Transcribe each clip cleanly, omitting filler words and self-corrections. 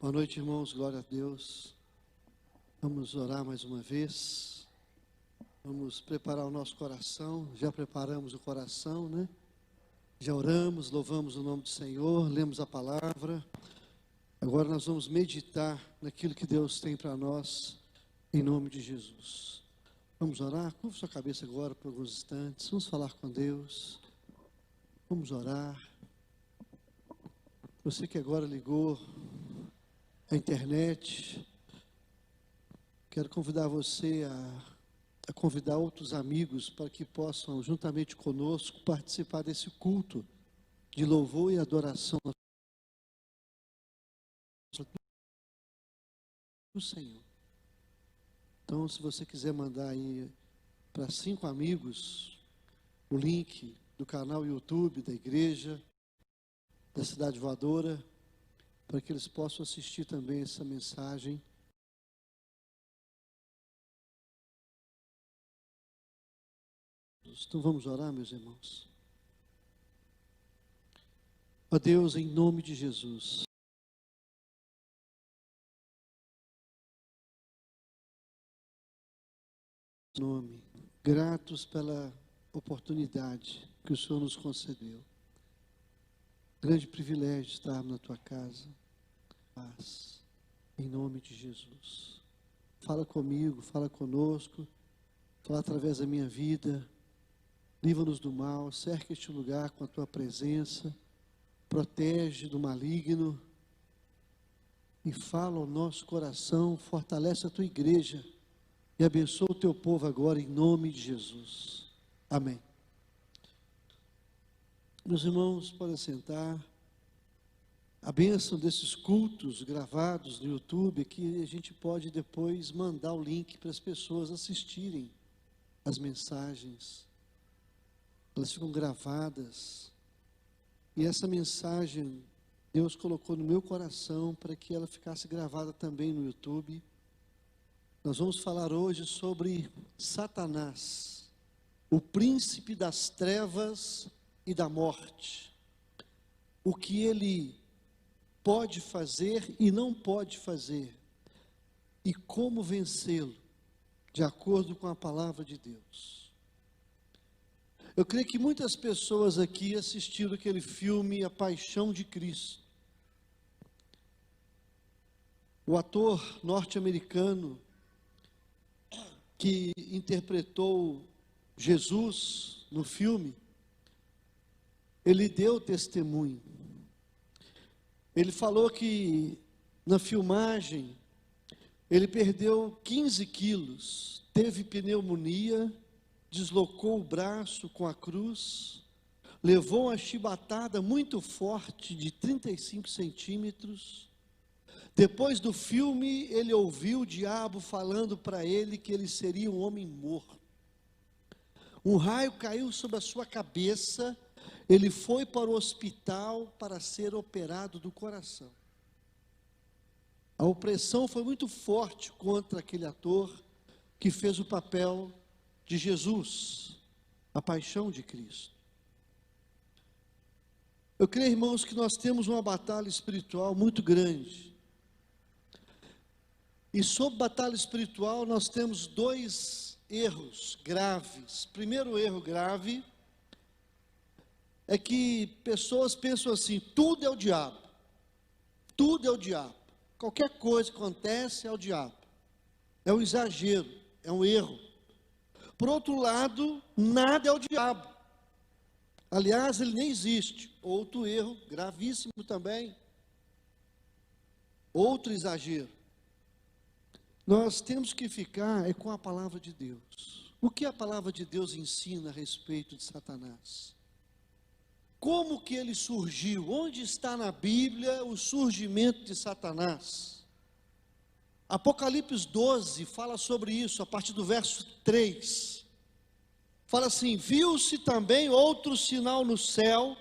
Boa noite, irmãos, glória a Deus. Vamos orar mais uma vez. Vamos preparar o nosso coração. Já preparamos o coração, né? Já oramos, louvamos o nome do Senhor, lemos a palavra. Agora nós vamos meditar naquilo que Deus tem para nós, em nome de Jesus. Vamos orar? Curva sua cabeça agora por alguns instantes. Vamos falar com Deus. Vamos orar. Você que agora ligou a internet, quero convidar você a convidar outros amigos para que possam, juntamente conosco, participar desse culto de louvor e adoração do Senhor. Então, se você quiser mandar aí para 5 amigos o link do canal YouTube da igreja, da Cidade Voadora, para que eles possam assistir também essa mensagem. Então vamos orar, meus irmãos. Ó Deus, em nome de Jesus, gratos pela oportunidade que o Senhor nos concedeu. Grande privilégio estarmos na tua casa. Paz, em nome de Jesus. Fala comigo, fala conosco, fala através da minha vida. Livra-nos do mal, cerca este lugar com a tua presença, protege do maligno e fala ao nosso coração, fortalece a tua igreja e abençoa o teu povo agora em nome de Jesus. Amém. Meus irmãos, podem sentar. A bênção desses cultos gravados no YouTube é que a gente pode depois mandar o link para as pessoas assistirem as mensagens. Elas ficam gravadas. E essa mensagem Deus colocou no meu coração para que ela ficasse gravada também no YouTube. Nós vamos falar hoje sobre Satanás, o príncipe das trevas e da morte. O que ele pode fazer e não pode fazer. E como vencê-lo, de acordo com a palavra de Deus. Eu creio que muitas pessoas aqui assistiram aquele filme A Paixão de Cristo. O ator norte-americano que interpretou Jesus no filme, ele deu testemunho. Ele falou que na filmagem ele perdeu 15 quilos, teve pneumonia, deslocou o braço com a cruz, levou uma chibatada muito forte de 35 centímetros. Depois do filme, ele ouviu o diabo falando para ele que ele seria um homem morto. Um raio caiu sobre a sua cabeça, ele foi para o hospital para ser operado do coração. A opressão foi muito forte contra aquele ator que fez o papel de Jesus, a paixão de Cristo. Eu creio, irmãos, que nós temos uma batalha espiritual muito grande. E sobre batalha espiritual nós temos 2 erros graves. Primeiro erro grave é que pessoas pensam assim: tudo é o diabo, tudo é o diabo, qualquer coisa que acontece é o diabo. É um exagero, é um erro. Por outro lado, nada é o diabo. Aliás, ele nem existe. Outro erro gravíssimo também. Outro exagero. Nós temos que ficar com a palavra de Deus. O que a palavra de Deus ensina a respeito de Satanás? Como que ele surgiu? Onde está na Bíblia o surgimento de Satanás? Apocalipse 12 fala sobre isso, a partir do verso 3. Fala assim: viu-se também outro sinal no céu,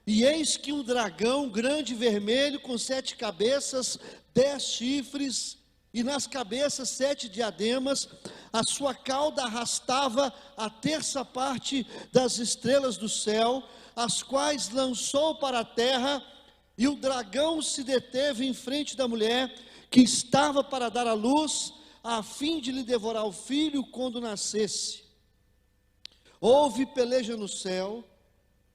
e eis que um dragão grande e vermelho, com 7 cabeças, 10 chifres, e nas cabeças 7 diademas. A sua cauda arrastava a terça parte das estrelas do céu, as quais lançou para a terra, E o dragão se deteve em frente da mulher que estava para dar à luz, a fim de lhe devorar o filho quando nascesse. Houve peleja no céu,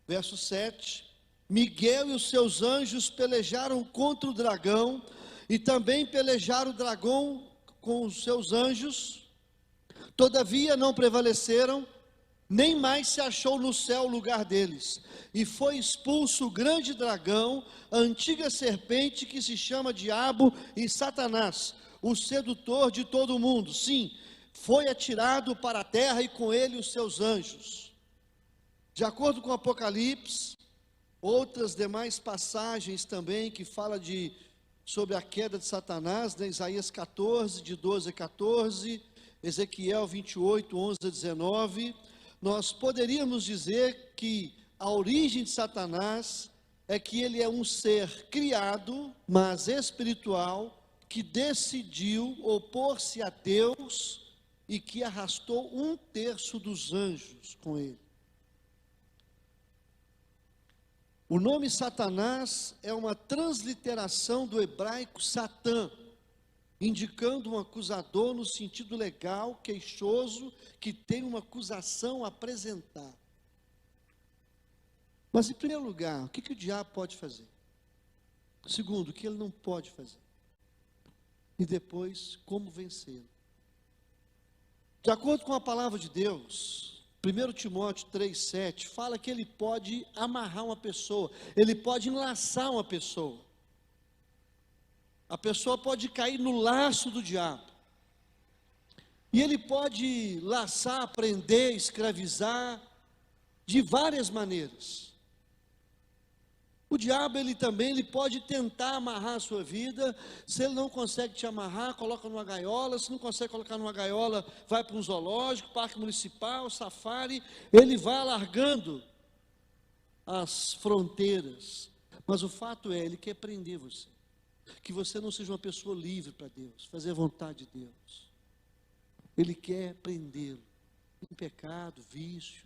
verso 7. Miguel e os seus anjos pelejaram contra o dragão, e também pelejaram o dragão com os seus anjos. Todavia não prevaleceram, nem mais se achou no céu o lugar deles. E foi expulso o grande dragão, a antiga serpente que se chama Diabo e Satanás, o sedutor de todo o mundo. Sim, foi atirado para a terra e com ele os seus anjos. De acordo com Apocalipse, outras demais passagens também que fala sobre a queda de Satanás, né? Isaías 14, de 12 a 14, Ezequiel 28, 11 a 19, nós poderíamos dizer que a origem de Satanás é que ele é um ser criado, mas espiritual, que decidiu opor-se a Deus e que arrastou 1/3 dos anjos com ele. O nome Satanás é uma transliteração do hebraico Satã, indicando um acusador no sentido legal, queixoso, que tem uma acusação a apresentar. Mas em primeiro lugar, o que o diabo pode fazer? Segundo, o que ele não pode fazer? E depois, como vencê-lo? De acordo com a palavra de Deus, 1 Timóteo 3,7, fala que ele pode amarrar uma pessoa, ele pode enlaçar uma pessoa. A pessoa pode cair no laço do diabo. E ele pode laçar, prender, escravizar, de várias maneiras. O diabo, ele pode tentar amarrar a sua vida. Se ele não consegue te amarrar, coloca numa gaiola. Se não consegue colocar numa gaiola, vai para um zoológico, parque municipal, safari. Ele vai alargando as fronteiras. Mas o fato é, ele quer prender você. Que você não seja uma pessoa livre para Deus, fazer a vontade de Deus. Ele quer prendê-lo em pecado, vício,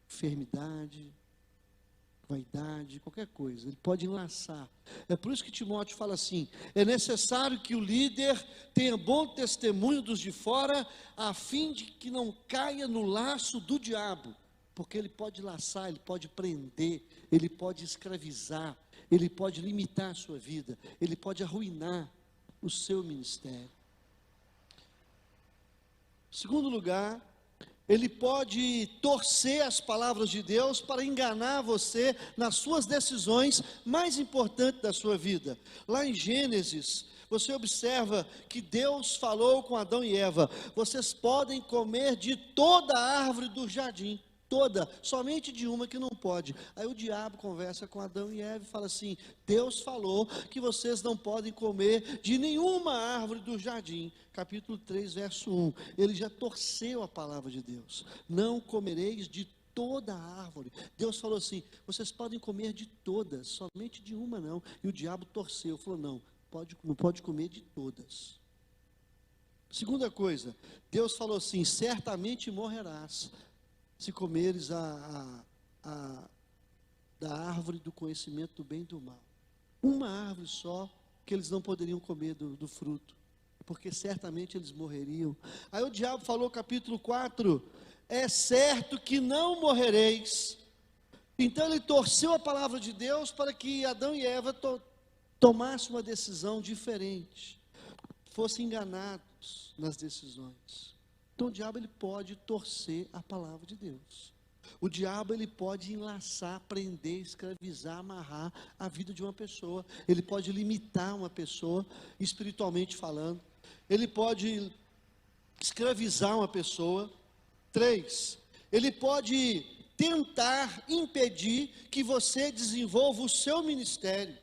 enfermidade, vaidade, qualquer coisa. Ele pode enlaçar. É por isso que Timóteo fala assim: é necessário que o líder tenha bom testemunho dos de fora, a fim de que não caia no laço do diabo, porque ele pode laçar, ele pode prender, ele pode escravizar, ele pode limitar a sua vida, ele pode arruinar o seu ministério. Segundo lugar, ele pode torcer as palavras de Deus para enganar você nas suas decisões mais importantes da sua vida. Lá em Gênesis, você observa que Deus falou com Adão e Eva: vocês podem comer de toda a árvore do jardim. Toda, somente de uma que não pode. Aí o diabo conversa com Adão e Eva e fala assim: Deus falou que vocês não podem comer de nenhuma árvore do jardim. Capítulo 3, verso 1. Ele já torceu a palavra de Deus: não comereis de toda a árvore. Deus falou assim: vocês podem comer de todas, somente de uma não. E o diabo torceu, falou: não pode comer de todas. Segunda coisa, Deus falou assim: certamente morrerás se comeres da árvore do conhecimento do bem e do mal. Uma árvore só, que eles não poderiam comer do fruto, porque certamente eles morreriam. Aí o diabo falou, capítulo 4, é certo que não morrereis. Então ele torceu a palavra de Deus para que Adão e Eva tomassem uma decisão diferente, fossem enganados nas decisões. Então o diabo, ele pode torcer a palavra de Deus. O diabo, ele pode enlaçar, prender, escravizar, amarrar a vida de uma pessoa. Ele pode limitar uma pessoa, espiritualmente falando. Ele pode escravizar uma pessoa. 3, ele pode tentar impedir que você desenvolva o seu ministério.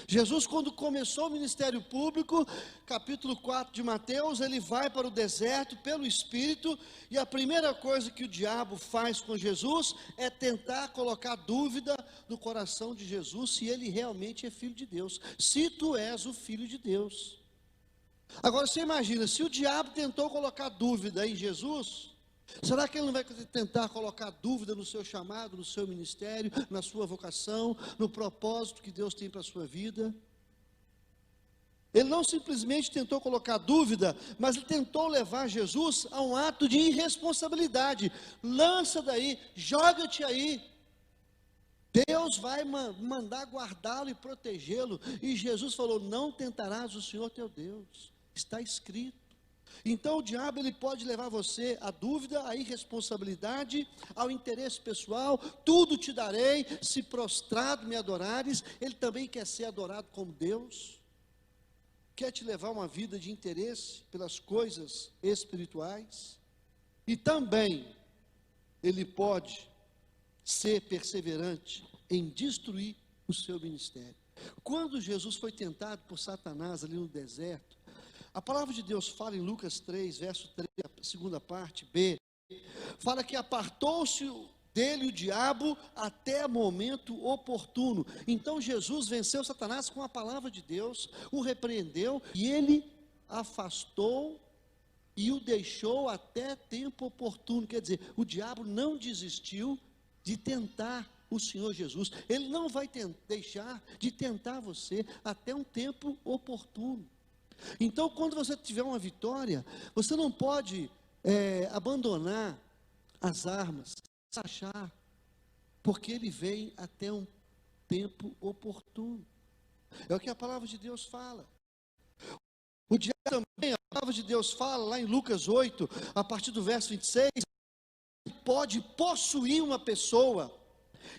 Jesus, quando começou o ministério público, capítulo 4 de Mateus, ele vai para o deserto pelo Espírito, e a primeira coisa que o diabo faz com Jesus é tentar colocar dúvida no coração de Jesus, se ele realmente é filho de Deus, se tu és o filho de Deus. Agora você imagina, se o diabo tentou colocar dúvida em Jesus, Será que ele não vai tentar colocar dúvida no seu chamado, no seu ministério, na sua vocação, no propósito que Deus tem para a sua vida? Ele não simplesmente tentou colocar dúvida, mas ele tentou levar Jesus a um ato de irresponsabilidade. Lança daí, joga-te aí. Deus vai mandar guardá-lo e protegê-lo. E Jesus falou: não tentarás o Senhor teu Deus. Está escrito. Então o diabo ele pode levar você à dúvida, à irresponsabilidade, ao interesse pessoal. Tudo te darei, se prostrado me adorares. Ele também quer ser adorado como Deus. Quer te levar a uma vida de interesse pelas coisas espirituais. E também ele pode ser perseverante em destruir o seu ministério. Quando Jesus foi tentado por Satanás ali no deserto, a palavra de Deus fala em Lucas 3, verso 3, a segunda parte, B, fala que apartou-se dele o diabo até momento oportuno. Então Jesus venceu Satanás com a palavra de Deus, o repreendeu e ele afastou e o deixou até tempo oportuno. Quer dizer, o diabo não desistiu de tentar o Senhor Jesus. Ele não vai deixar de tentar você até um tempo oportuno. Então, quando você tiver uma vitória, você não pode abandonar as armas, achar, porque ele vem até um tempo oportuno. É o que a palavra de Deus fala. O diabo também, a palavra de Deus fala lá em Lucas 8, a partir do verso 26, pode possuir uma pessoa,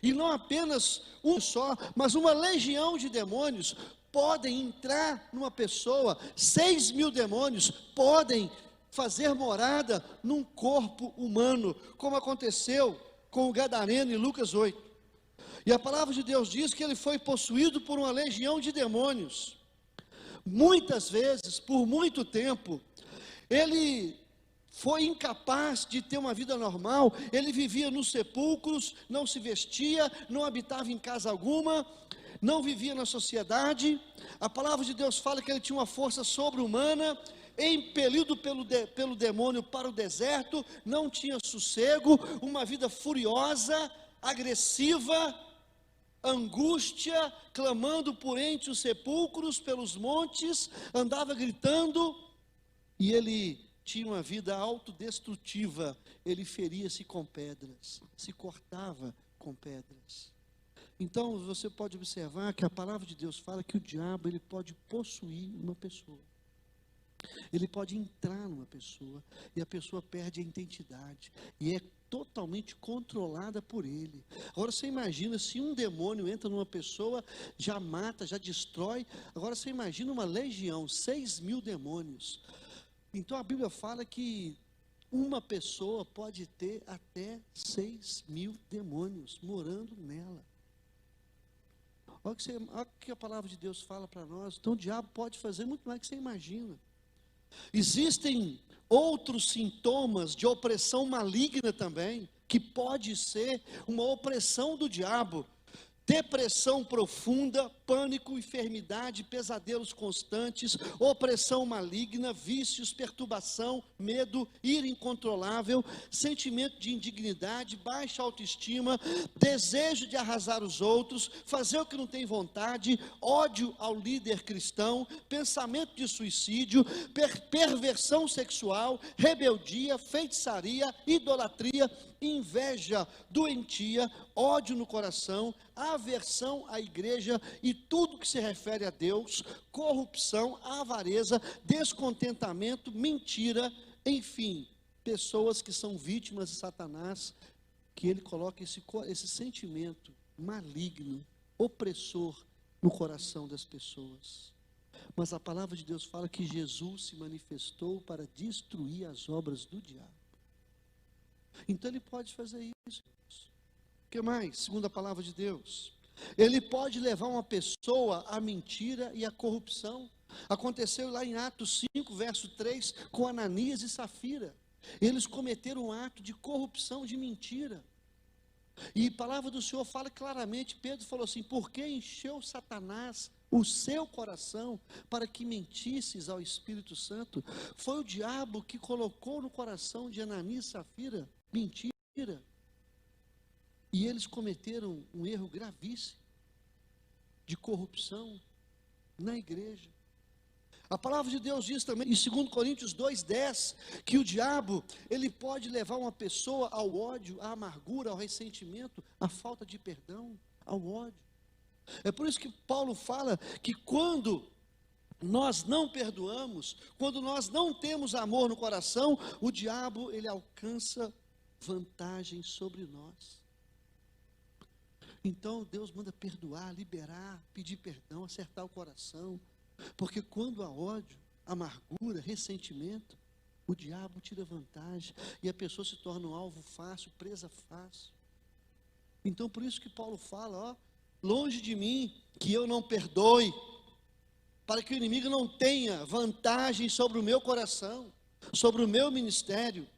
e não apenas um só, mas uma legião de demônios podem entrar numa pessoa. 6.000 demônios podem fazer morada num corpo humano, como aconteceu com o gadareno em Lucas 8. E a palavra de Deus diz que ele foi possuído por uma legião de demônios. Muitas vezes, por muito tempo, ele foi incapaz de ter uma vida normal. Ele vivia nos sepulcros, não se vestia, não habitava em casa alguma, não vivia na sociedade. A palavra de Deus fala que ele tinha uma força sobre-humana, impelido pelo demônio para o deserto, não tinha sossego, uma vida furiosa, agressiva, angústia, clamando por entre os sepulcros, pelos montes, andava gritando, e ele tinha uma vida autodestrutiva. Ele feria-se com pedras, se cortava com pedras. Então você pode observar que a palavra de Deus fala que o diabo ele pode possuir uma pessoa. Ele pode entrar numa pessoa e a pessoa perde a identidade e é totalmente controlada por ele. Agora você imagina, se um demônio entra numa pessoa, já mata, já destrói. Agora você imagina uma legião, 6.000 demônios. Então a Bíblia fala que uma pessoa pode ter até 6.000 demônios morando nela. Olha o que a palavra de Deus fala para nós. Então o diabo pode fazer muito mais do que você imagina. Existem outros sintomas de opressão maligna também, que pode ser uma opressão do diabo. Depressão profunda, pânico, enfermidade, pesadelos constantes, opressão maligna, vícios, perturbação, medo, ira incontrolável, sentimento de indignidade, baixa autoestima, desejo de arrasar os outros, fazer o que não tem vontade, ódio ao líder cristão, pensamento de suicídio, perversão sexual, rebeldia, feitiçaria, idolatria, inveja, doentia, ódio no coração, aversão à igreja e tudo que se refere a Deus, corrupção, avareza, descontentamento, mentira, enfim, pessoas que são vítimas de Satanás, que ele coloca esse sentimento maligno, opressor no coração das pessoas. Mas a palavra de Deus fala que Jesus se manifestou para destruir as obras do diabo. Então ele pode fazer isso. O que mais? Segundo a palavra de Deus, ele pode levar uma pessoa à mentira e à corrupção. Aconteceu lá em Atos 5, verso 3, com Ananias e Safira. Eles cometeram um ato de corrupção, de mentira. E a palavra do Senhor fala claramente, Pedro falou assim: por que encheu Satanás o seu coração para que mentisses ao Espírito Santo? Foi o diabo que colocou no coração de Ananias e Safira mentira. E eles cometeram um erro gravíssimo de corrupção na igreja. A palavra de Deus diz também, em 2 Coríntios 2,10, que o diabo, ele pode levar uma pessoa ao ódio, à amargura, ao ressentimento, à falta de perdão, ao ódio. É por isso que Paulo fala que quando nós não perdoamos, quando nós não temos amor no coração, o diabo, ele alcança vantagem sobre nós. Então Deus manda perdoar, liberar, pedir perdão, acertar o coração. Porque quando há ódio, amargura, ressentimento, o diabo tira vantagem e a pessoa se torna um alvo fácil, presa fácil. Então por isso que Paulo fala, ó, longe de mim que eu não perdoe, para que o inimigo não tenha vantagem sobre o meu coração, sobre o meu ministério.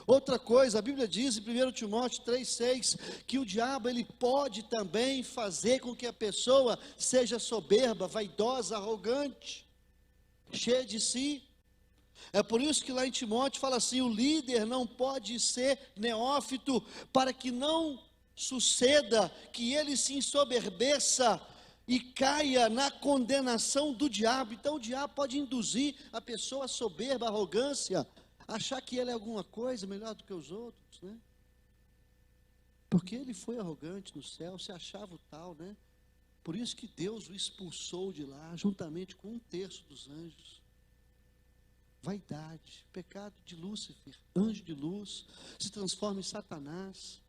Outra coisa, a Bíblia diz em 1 Timóteo 3,6, que o diabo, ele pode também fazer com que a pessoa seja soberba, vaidosa, arrogante, cheia de si. É por isso que lá em Timóteo fala assim: o líder não pode ser neófito, para que não suceda que ele se ensoberbeça e caia na condenação do diabo. Então o diabo pode induzir a pessoa a soberba, a arrogância, achar que ele é alguma coisa melhor do que os outros, né? Porque ele foi arrogante no céu, se achava o tal, né? Por isso que Deus o expulsou de lá, juntamente com 1/3 dos anjos. Vaidade, pecado de Lúcifer, anjo de luz, se transforma em Satanás.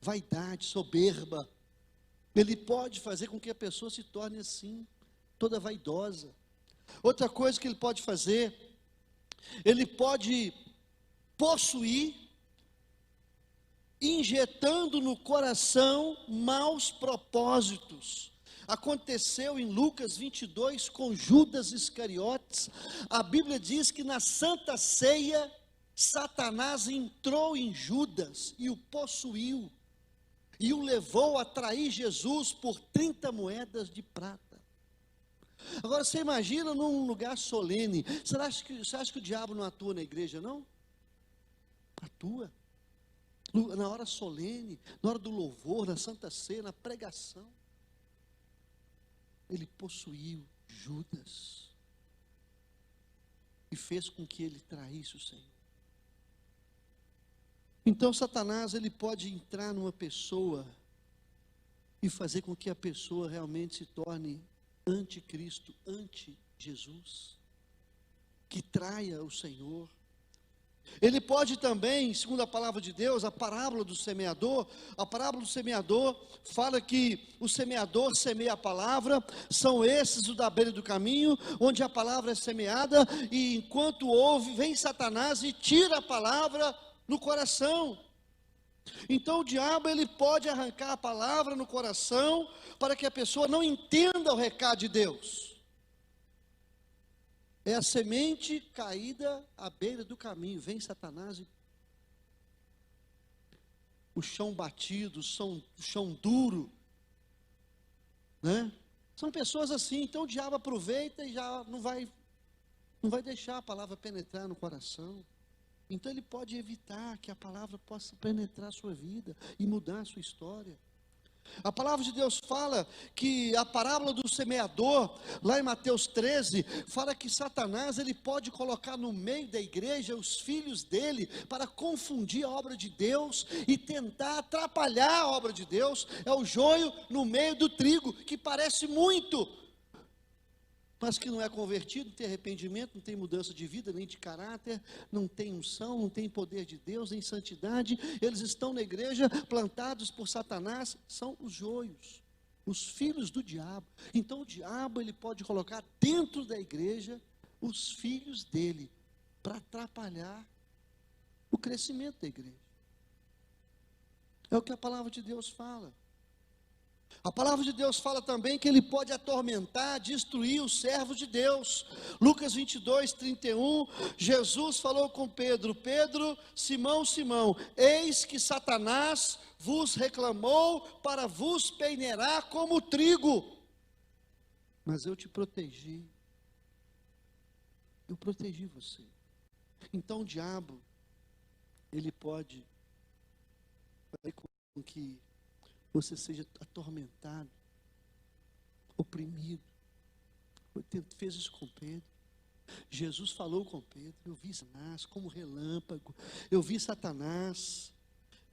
Vaidade, soberba. Ele pode fazer com que a pessoa se torne assim, toda vaidosa. Outra coisa que ele pode fazer, ele pode possuir, injetando no coração maus propósitos. Aconteceu em Lucas 22 com Judas Iscariotes. A Bíblia diz que na Santa Ceia, Satanás entrou em Judas e o possuiu, e o levou a trair Jesus por 30 moedas de prata. Agora você imagina num lugar solene, você acha que o diabo não atua na igreja, não? Atua. Na hora solene, na hora do louvor, na Santa Ceia, na pregação. Ele possuiu Judas e fez com que ele traísse o Senhor. Então Satanás, ele pode entrar numa pessoa e fazer com que a pessoa realmente se torne anticristo, anti-Jesus, que traia o Senhor. Ele pode também, segundo a palavra de Deus, a parábola do semeador fala que o semeador semeia a palavra, são esses o da beira do caminho, onde a palavra é semeada, e enquanto ouve, vem Satanás e tira a palavra no coração. Então o diabo, ele pode arrancar a palavra no coração, para que a pessoa não entenda o recado de Deus. É a semente caída à beira do caminho, vem Satanás e o chão batido, o chão duro, né? São pessoas assim. Então o diabo aproveita e já não vai deixar a palavra penetrar no coração. Então ele pode evitar que a palavra possa penetrar a sua vida e mudar a sua história. A palavra de Deus fala que a parábola do semeador, lá em Mateus 13, fala que Satanás, ele pode colocar no meio da igreja os filhos dele, para confundir a obra de Deus e tentar atrapalhar a obra de Deus. É o joio no meio do trigo, que parece muito, mas que não é convertido, não tem arrependimento, não tem mudança de vida, nem de caráter, não tem unção, não tem poder de Deus, nem santidade. Eles estão na igreja, plantados por Satanás, são os joios, os filhos do diabo. Então o diabo, ele pode colocar dentro da igreja os filhos dele, para atrapalhar o crescimento da igreja. É o que a palavra de Deus fala. A palavra de Deus fala também que ele pode atormentar, destruir os servos de Deus. Lucas 22, 31, Jesus falou com Pedro: Pedro, Simão, Simão, eis que Satanás vos reclamou para vos peneirar como trigo, mas eu te protegi, eu protegi você. Então o diabo, ele pode fazer com que você seja atormentado, oprimido. Fez isso com Pedro. Jesus falou com Pedro: eu vi Satanás como relâmpago, eu vi Satanás,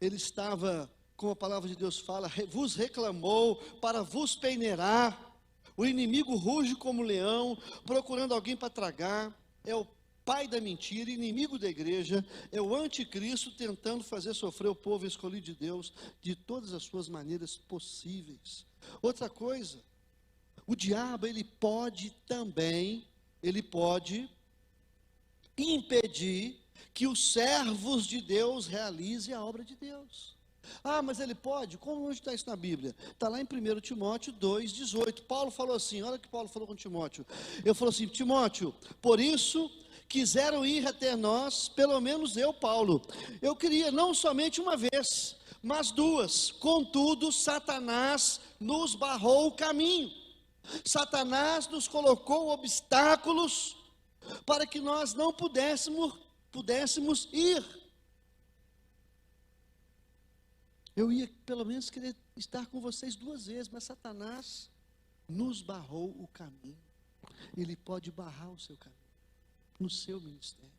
ele estava, como a palavra de Deus fala, vos reclamou para vos peneirar. O inimigo ruge como leão, procurando alguém para tragar. É o pai da mentira, inimigo da igreja, é o anticristo tentando fazer sofrer o povo escolhido de Deus de todas as suas maneiras possíveis. Outra coisa, o diabo, ele pode impedir que os servos de Deus realizem a obra de Deus. Ah, mas ele pode? Como onde está isso na Bíblia? Está lá em 1 Timóteo 2,18. Paulo falou assim, olha o que Paulo falou com Timóteo. Ele falou assim: Timóteo, por isso quiseram ir até nós, pelo menos eu, Paulo. Eu queria não somente uma vez, mas duas. Contudo, Satanás nos barrou o caminho. Satanás nos colocou obstáculos para que nós não pudéssemos ir. Eu ia pelo menos querer estar com vocês duas vezes, mas Satanás nos barrou o caminho. Ele pode barrar o seu caminho no seu ministério.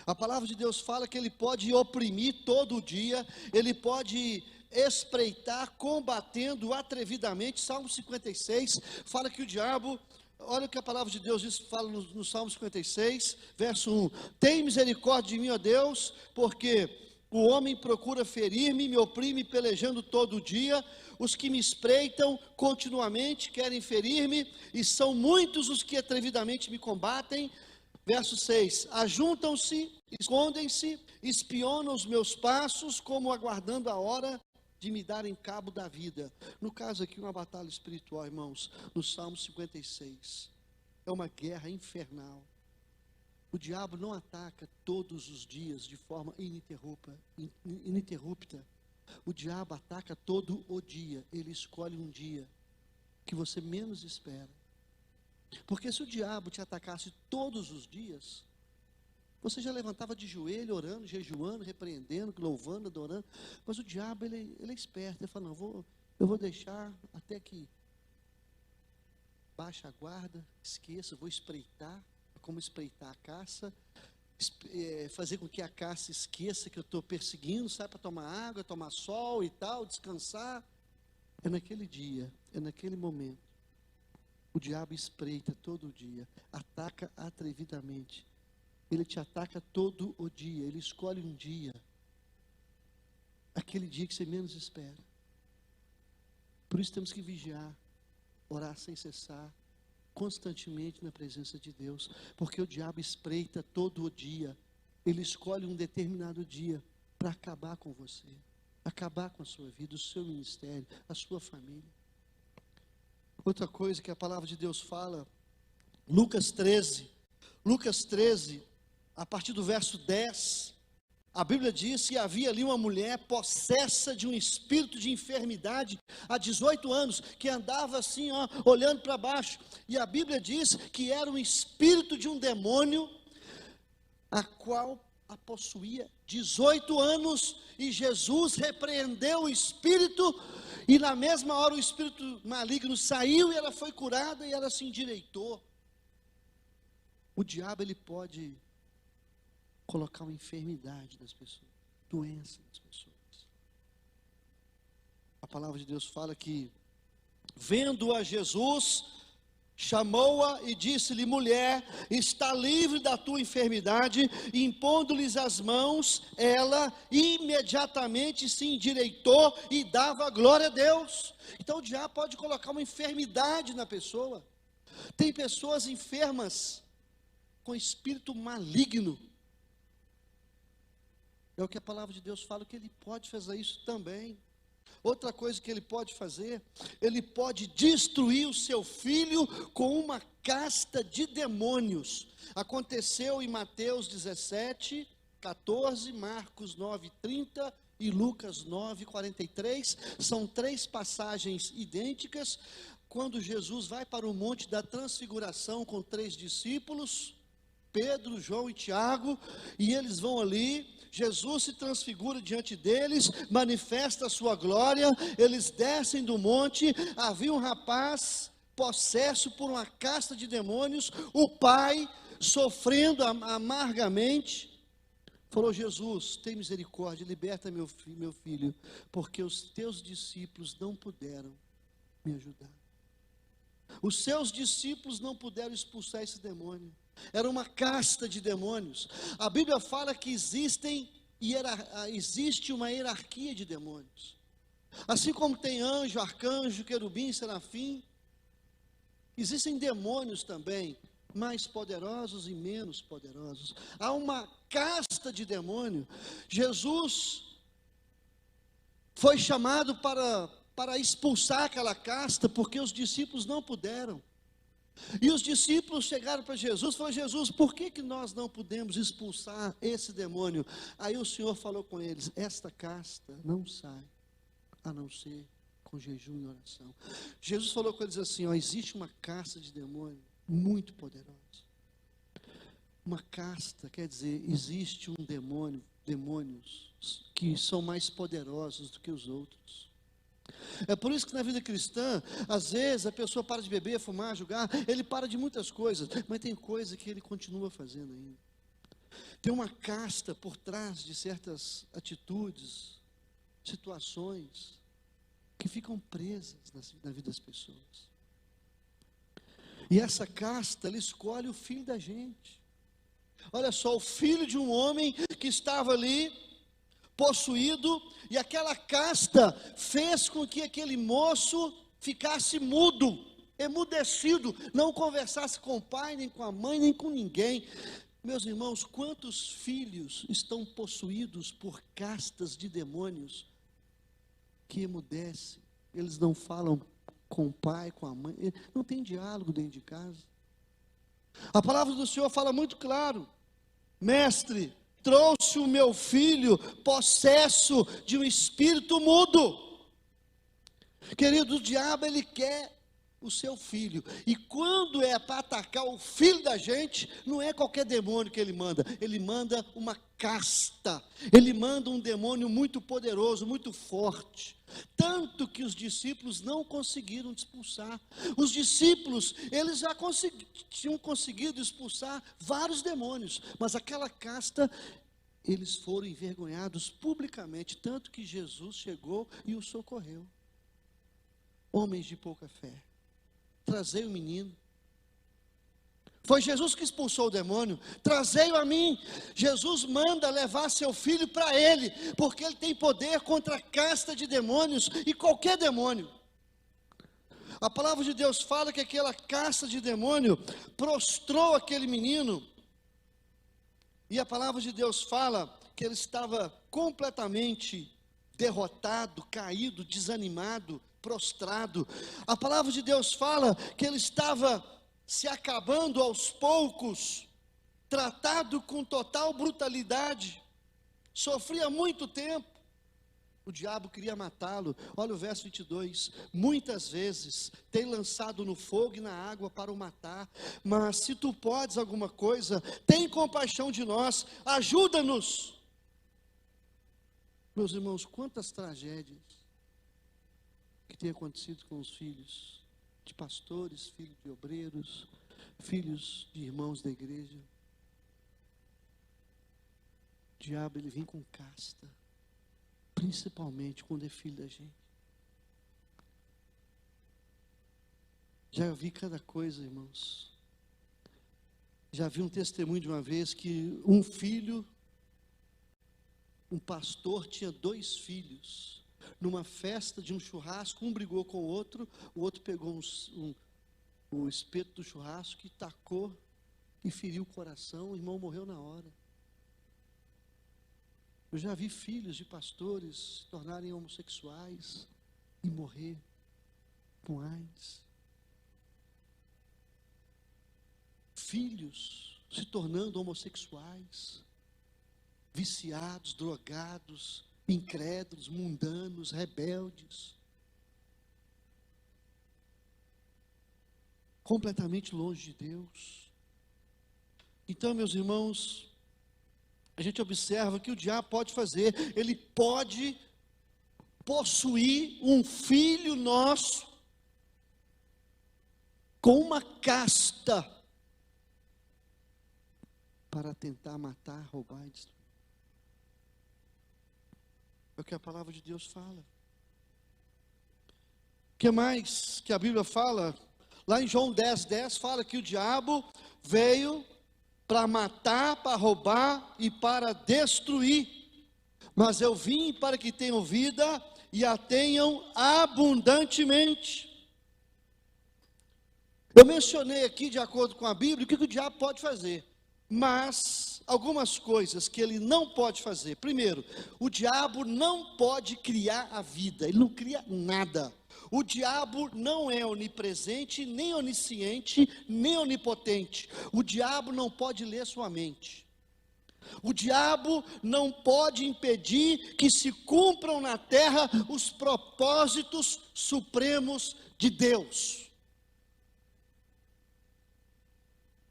A palavra de Deus fala que ele pode oprimir todo dia, ele pode espreitar, combatendo atrevidamente. Salmo 56 fala que o diabo, olha o que a palavra de Deus diz, fala no Salmo 56, verso 1: tem misericórdia de mim, ó Deus, porque o homem procura ferir-me, me oprime pelejando todo dia. Os que me espreitam continuamente querem ferir-me, e são muitos os que atrevidamente me combatem. Verso 6: ajuntam-se, escondem-se, espionam os meus passos, como aguardando a hora de me darem cabo da vida. No caso aqui, uma batalha espiritual, irmãos, no Salmo 56. É uma guerra infernal. O diabo não ataca todos os dias de forma ininterrupta. O diabo ataca todo o dia. Ele escolhe um dia que você menos espera. Porque se o diabo te atacasse todos os dias, você já levantava de joelho, orando, jejuando, repreendendo, louvando, adorando. Mas o diabo, ele é esperto. Ele fala: não, eu vou deixar até que baixe a guarda, esqueça, vou espreitar. Como espreitar a caça, fazer com que a caça esqueça que eu estou perseguindo, sai para tomar água, tomar sol e tal, descansar. É naquele dia, é naquele momento. O diabo espreita todo dia, ataca atrevidamente. Ele te ataca todo o dia, ele escolhe um dia, aquele dia que você menos espera. Por isso temos que vigiar, orar sem cessar, constantemente na presença de Deus, porque o diabo espreita todo o dia. Ele escolhe um determinado dia para acabar com você, acabar com a sua vida, o seu ministério, a sua família. Outra coisa que a palavra de Deus fala, Lucas 13, a partir do verso 10, a Bíblia diz que havia ali uma mulher possessa de um espírito de enfermidade há 18 anos, que andava assim, olhando para baixo, e a Bíblia diz que era um espírito de um demônio, a qual a possuía 18 anos, e Jesus repreendeu o espírito, e na mesma hora o espírito maligno saiu, e ela foi curada, e ela se endireitou. O diabo, ele pode colocar uma enfermidade das pessoas, doença das pessoas. A palavra de Deus fala que, vendo-a Jesus, chamou-a e disse-lhe: mulher, está livre da tua enfermidade. E impondo-lhes as mãos, ela imediatamente se endireitou e dava glória a Deus. Então o diabo pode colocar uma enfermidade na pessoa. Tem pessoas enfermas com espírito maligno. É o que a palavra de Deus fala, que ele pode fazer isso também. Outra coisa que ele pode fazer, ele pode destruir o seu filho com uma casta de demônios. Aconteceu em Mateus 17, 14, Marcos 9, 30 e Lucas 9, 43. São 3 passagens idênticas. Quando Jesus vai para o Monte da Transfiguração com 3 discípulos, Pedro, João e Tiago, e eles vão ali, Jesus se transfigura diante deles, manifesta a sua glória, eles descem do monte, havia um rapaz possesso por uma casta de demônios, o pai sofrendo amargamente, falou: Jesus, tem misericórdia, liberta meu filho, porque os teus discípulos não puderam me ajudar. Os seus discípulos não puderam expulsar esse demônio. Era uma casta de demônios. A Bíblia fala que existe uma hierarquia de demônios. Assim como tem anjo, arcanjo, querubim, serafim, existem demônios também, mais poderosos e menos poderosos. Há uma casta de demônio. Jesus foi chamado para expulsar aquela casta, porque os discípulos não puderam. E os discípulos chegaram para Jesus e falaram: Jesus, por que nós não podemos expulsar esse demônio? Aí o Senhor falou com eles: esta casta não sai, a não ser com jejum e oração. Jesus falou com eles assim: existe uma casta de demônio muito poderosa. Uma casta quer dizer, existe um demônios que são mais poderosos do que os outros. É por isso que na vida cristã, às vezes a pessoa para de beber, fumar, jogar, ele para de muitas coisas, mas tem coisa que ele continua fazendo ainda. Tem uma casta por trás de certas atitudes, situações, que ficam presas na vida das pessoas. E essa casta, ela escolhe o filho da gente. Olha só, o filho de um homem que estava ali, possuído, e aquela casta fez com que aquele moço ficasse mudo, emudecido, não conversasse com o pai, nem com a mãe, nem com ninguém. Meus irmãos, quantos filhos estão possuídos por castas de demônios que emudecem? Eles não falam com o pai, com a mãe, não tem diálogo dentro de casa. A palavra do Senhor fala muito claro: mestre, trouxe o meu filho possesso de um espírito mudo. Querido, o diabo, ele quer o seu filho, e quando é para atacar o filho da gente, não é qualquer demônio que ele manda uma casta, ele manda um demônio muito poderoso, muito forte, tanto que os discípulos não conseguiram expulsar. Os discípulos, eles já tinham conseguido expulsar vários demônios, mas aquela casta, eles foram envergonhados publicamente, tanto que Jesus chegou e os socorreu. Homens de pouca fé, trazei o menino. Foi Jesus que expulsou o demônio. Trazei-o a mim. Jesus manda levar seu filho para ele, porque ele tem poder contra a casta de demônios e qualquer demônio. A palavra de Deus fala que aquela casta de demônio prostrou aquele menino, e a palavra de Deus fala que ele estava completamente derrotado, caído, desanimado, prostrado. A palavra de Deus fala que ele estava se acabando aos poucos, tratado com total brutalidade, sofria muito tempo. O diabo queria matá-lo. Olha o verso 22, muitas vezes tem lançado no fogo e na água para o matar, mas se tu podes alguma coisa, tem compaixão de nós, ajuda-nos. Meus irmãos, quantas tragédias que tem acontecido com os filhos de pastores, filhos de obreiros, filhos de irmãos da igreja. O diabo, ele vem com casta, principalmente quando é filho da gente. Já vi cada coisa, irmãos. Já vi um testemunho de uma vez que um pastor tinha 2 filhos. Numa festa de um churrasco, um brigou com o outro pegou o espeto do churrasco e tacou e feriu o coração, o irmão morreu na hora. Eu já vi filhos de pastores se tornarem homossexuais. e morrer com AIDS. Filhos se tornando homossexuais, viciados, drogados, incrédulos, mundanos, rebeldes, completamente longe de Deus. Então, meus irmãos, a gente observa que o diabo pode fazer, ele pode possuir um filho nosso com uma casta para tentar matar, roubar e destruir. É o que a palavra de Deus fala. O que mais que a Bíblia fala? Lá em João 10:10 fala que o diabo veio para matar, para roubar e para destruir. Mas eu vim para que tenham vida e a tenham abundantemente. Eu mencionei aqui, de acordo com a Bíblia, o que o diabo pode fazer. Mas algumas coisas que ele não pode fazer. Primeiro, o diabo não pode criar a vida, ele não cria nada. O diabo não é onipresente, nem onisciente, nem onipotente. O diabo não pode ler sua mente. O diabo não pode impedir que se cumpram na terra os propósitos supremos de Deus.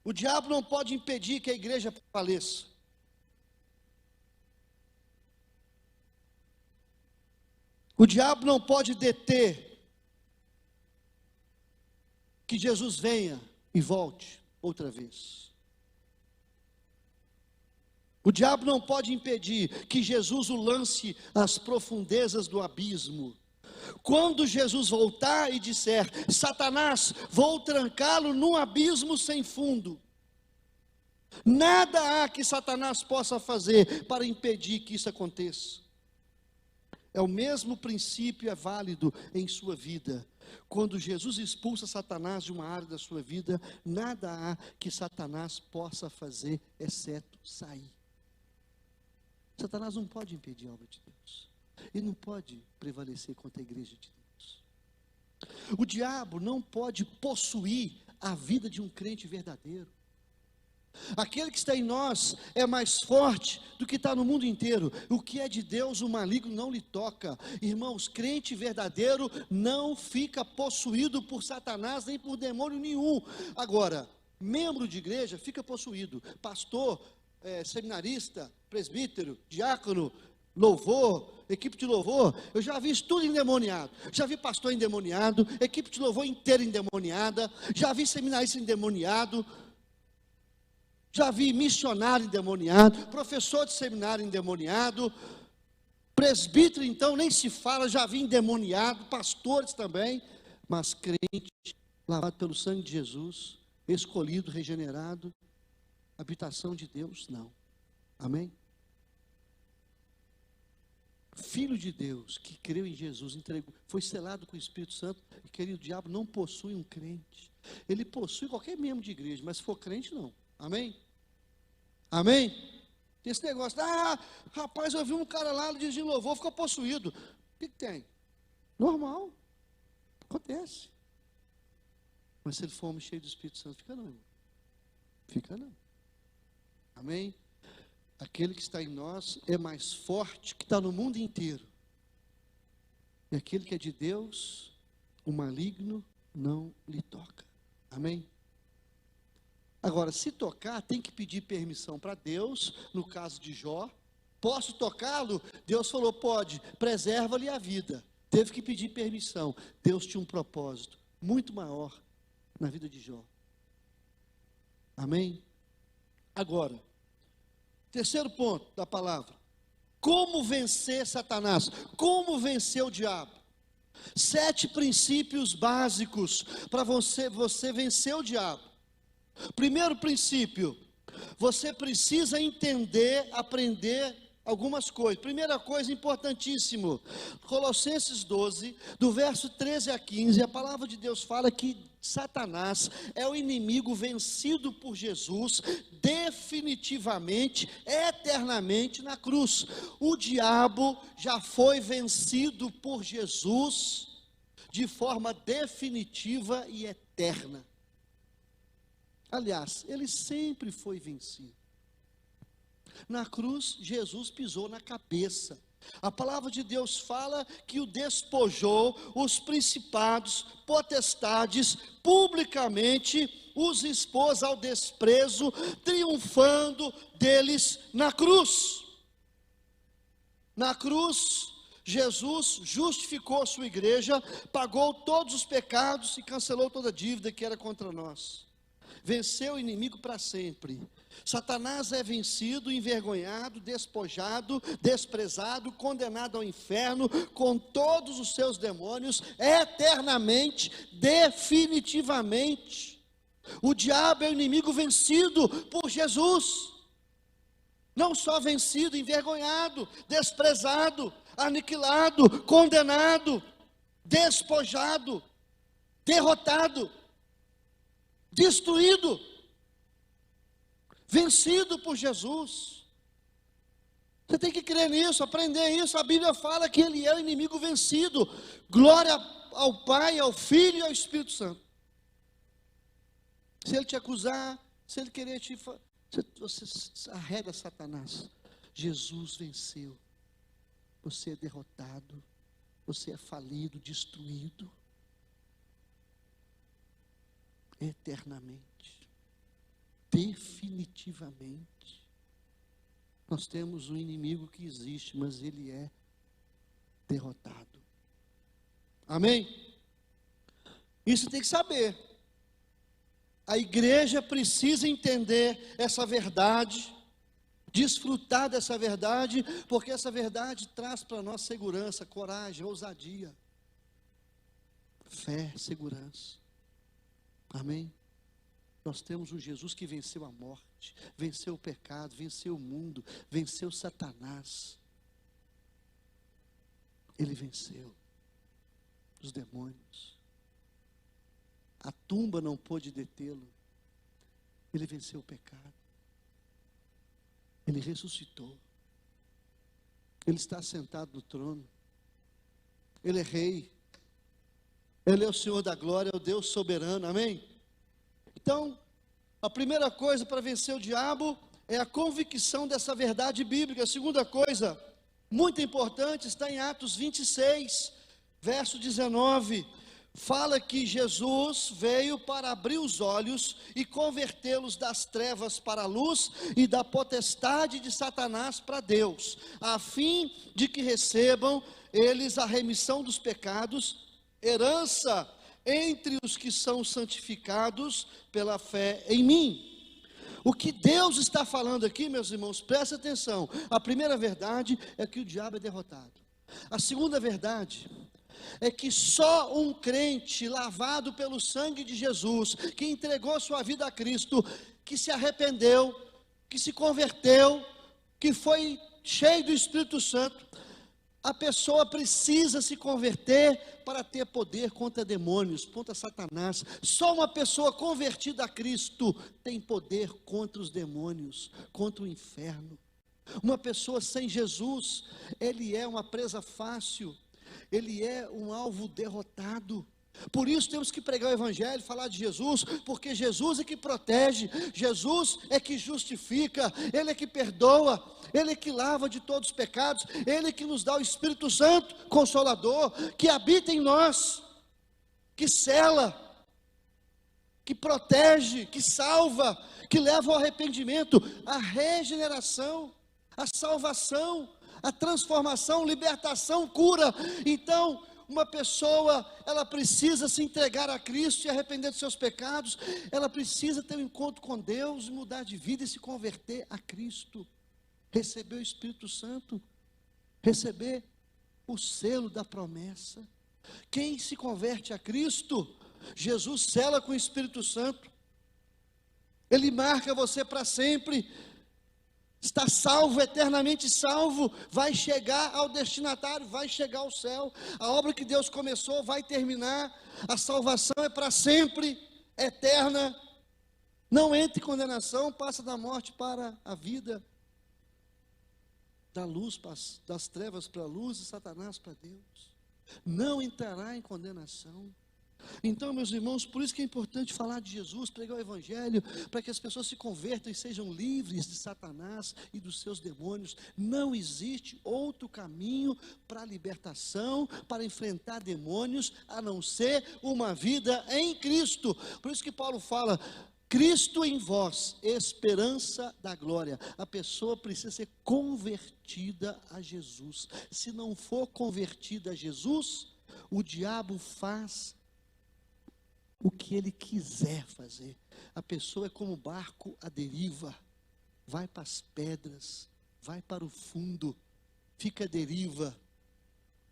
O diabo não pode impedir que a igreja faleça. O diabo não pode deter que Jesus venha e volte outra vez. O diabo não pode impedir que Jesus o lance às profundezas do abismo. Quando Jesus voltar e disser: Satanás, vou trancá-lo num abismo sem fundo, nada há que Satanás possa fazer para impedir que isso aconteça. É o mesmo princípio, é válido em sua vida. Quando Jesus expulsa Satanás de uma área da sua vida, nada há que Satanás possa fazer, exceto sair. Satanás não pode impedir a obra de Deus. Ele não pode prevalecer contra a igreja de Deus. O diabo não pode possuir a vida de um crente verdadeiro. Aquele que está em nós é mais forte do que está no mundo inteiro. O que é de Deus, o maligno não lhe toca. Irmãos, crente verdadeiro não fica possuído por Satanás nem por demônio nenhum. Agora, membro de igreja fica possuído. Pastor, seminarista, presbítero, diácono, louvor, equipe de louvor, eu já vi isso tudo endemoniado. Já vi pastor endemoniado, equipe de louvor inteira endemoniada, já vi seminarista endemoniado, já vi missionário endemoniado, professor de seminário endemoniado, presbítero então nem se fala, já vi endemoniado, pastores também, mas crente, lavado pelo sangue de Jesus, escolhido, regenerado, habitação de Deus, não. Amém? Filho de Deus, que creu em Jesus, entregou, foi selado com o Espírito Santo, e querido, o diabo não possui um crente. Ele possui qualquer membro de igreja, mas se for crente, não. Amém? Amém? Tem esse negócio, rapaz, eu vi um cara lá dirigindo louvor, ficou possuído. O que tem? Normal. Acontece. Mas se ele for homem cheio do Espírito Santo, fica não, irmão. Fica não. Amém? Aquele que está em nós é mais forte que está no mundo inteiro. E aquele que é de Deus, o maligno não lhe toca. Amém? Agora, se tocar, tem que pedir permissão para Deus, no caso de Jó. Posso tocá-lo? Deus falou, pode, preserva-lhe a vida. Teve que pedir permissão. Deus tinha um propósito muito maior na vida de Jó. Amém? Agora, terceiro ponto da palavra. Como vencer Satanás? Como vencer o diabo? 7 princípios básicos para você vencer o diabo. Primeiro princípio, você precisa entender, aprender algumas coisas. Primeira coisa importantíssimo, Colossenses 12, do verso 13 a 15, a palavra de Deus fala que Satanás é o inimigo vencido por Jesus, definitivamente, eternamente na cruz. O diabo já foi vencido por Jesus de forma definitiva e eterna. Aliás, ele sempre foi vencido. Na cruz, Jesus pisou na cabeça. A palavra de Deus fala que o despojou, os principados, potestades, publicamente os expôs ao desprezo, triunfando deles na cruz. Na cruz, Jesus justificou sua igreja, pagou todos os pecados e cancelou toda a dívida que era contra nós. Venceu o inimigo para sempre. Satanás é vencido, envergonhado, despojado, desprezado, condenado ao inferno, com todos os seus demônios, eternamente, definitivamente. O diabo é o inimigo vencido por Jesus. Não só vencido, envergonhado, desprezado, aniquilado, condenado, despojado, derrotado, destruído, vencido por Jesus. Você tem que crer nisso, aprender isso. A Bíblia fala que ele é o inimigo vencido. Glória ao Pai, ao Filho e ao Espírito Santo. Se ele te acusar, se ele querer te... Você arrega Satanás. Jesus venceu. Você é derrotado. Você é falido, destruído. Eternamente. Definitivamente. Nós temos um inimigo que existe, mas ele é derrotado. Amém? Isso tem que saber. A igreja precisa entender essa verdade, desfrutar dessa verdade, porque essa verdade traz para nós segurança, coragem, ousadia, fé, segurança. Amém? Nós temos um Jesus que venceu a morte, venceu o pecado, venceu o mundo, venceu Satanás. Ele venceu os demônios. A tumba não pôde detê-lo. Ele venceu o pecado. Ele ressuscitou. Ele está sentado no trono. Ele é rei. Ele é o Senhor da glória, é o Deus soberano. Amém? Então, a primeira coisa para vencer o diabo é a convicção dessa verdade bíblica. A segunda coisa, muito importante, está em Atos 26, verso 19. Fala que Jesus veio para abrir os olhos e convertê-los das trevas para a luz e da potestade de Satanás para Deus, a fim de que recebam eles a remissão dos pecados, herança entre os que são santificados pela fé em mim. O que Deus está falando aqui, meus irmãos, presta atenção. A primeira verdade é que o diabo é derrotado. A segunda verdade é que só um crente lavado pelo sangue de Jesus, que entregou sua vida a Cristo, que se arrependeu, que se converteu, que foi cheio do Espírito Santo, a pessoa precisa se converter para ter poder contra demônios, contra Satanás. Só uma pessoa convertida a Cristo tem poder contra os demônios, contra o inferno. Uma pessoa sem Jesus, ele é uma presa fácil, ele é um alvo derrotado. Por isso temos que pregar o Evangelho, falar de Jesus, porque Jesus é que protege, Jesus é que justifica, Ele é que perdoa, Ele é que lava de todos os pecados, Ele é que nos dá o Espírito Santo, Consolador, que habita em nós, que sela, que protege, que salva, que leva ao arrependimento, a regeneração, a salvação, a transformação, libertação, cura. Então, uma pessoa, ela precisa se entregar a Cristo e arrepender dos seus pecados, ela precisa ter um encontro com Deus, mudar de vida e se converter a Cristo, receber o Espírito Santo, receber o selo da promessa. Quem se converte a Cristo, Jesus sela com o Espírito Santo, Ele marca você para sempre, está salvo, eternamente salvo, vai chegar ao destinatário, vai chegar ao céu. A obra que Deus começou vai terminar. A salvação é para sempre, eterna. Não entra em condenação, passa da morte para a vida, da luz, das trevas para a luz e Satanás para Deus. não entrará em condenação. Então, meus irmãos, por isso que é importante falar de Jesus, pregar o Evangelho, para que as pessoas se convertam e sejam livres de Satanás e dos seus demônios. Não existe outro caminho para a libertação, para enfrentar demônios, a não ser uma vida em Cristo. Por isso que Paulo fala: Cristo em vós, esperança da glória. A pessoa precisa ser convertida a Jesus. Se não for convertida a Jesus, o diabo faz o que ele quiser fazer. A pessoa é como um barco à deriva, vai para as pedras, vai para o fundo, fica à deriva,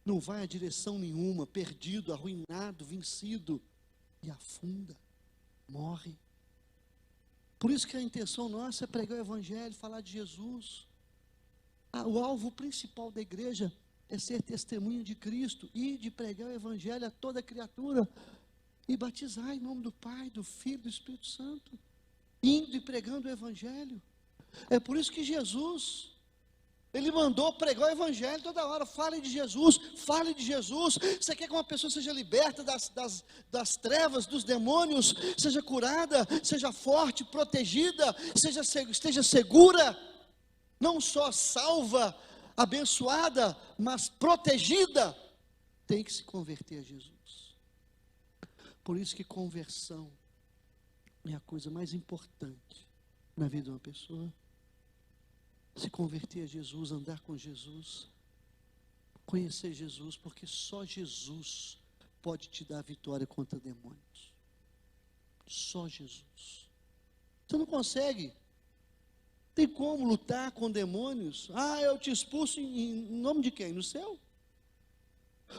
não vai a direção nenhuma, perdido, arruinado, vencido, e afunda, morre. Por isso que a intenção nossa é pregar o Evangelho, falar de Jesus. O alvo principal da igreja é ser testemunho de Cristo e de pregar o Evangelho a toda criatura, e batizar em nome do Pai, do Filho e do Espírito Santo, indo e pregando o Evangelho. É por isso que Jesus, Ele mandou pregar o Evangelho toda hora. Fale de Jesus, fale de Jesus. Você quer que uma pessoa seja liberta das trevas, dos demônios, seja curada, seja forte, protegida, esteja segura, não só salva, abençoada, mas protegida, tem que se converter a Jesus. Por isso que conversão é a coisa mais importante na vida de uma pessoa. Se converter a Jesus, andar com Jesus, conhecer Jesus, porque só Jesus pode te dar vitória contra demônios. Só Jesus. Você não consegue. Tem como lutar com demônios? Eu te expulso em nome de quem? No céu?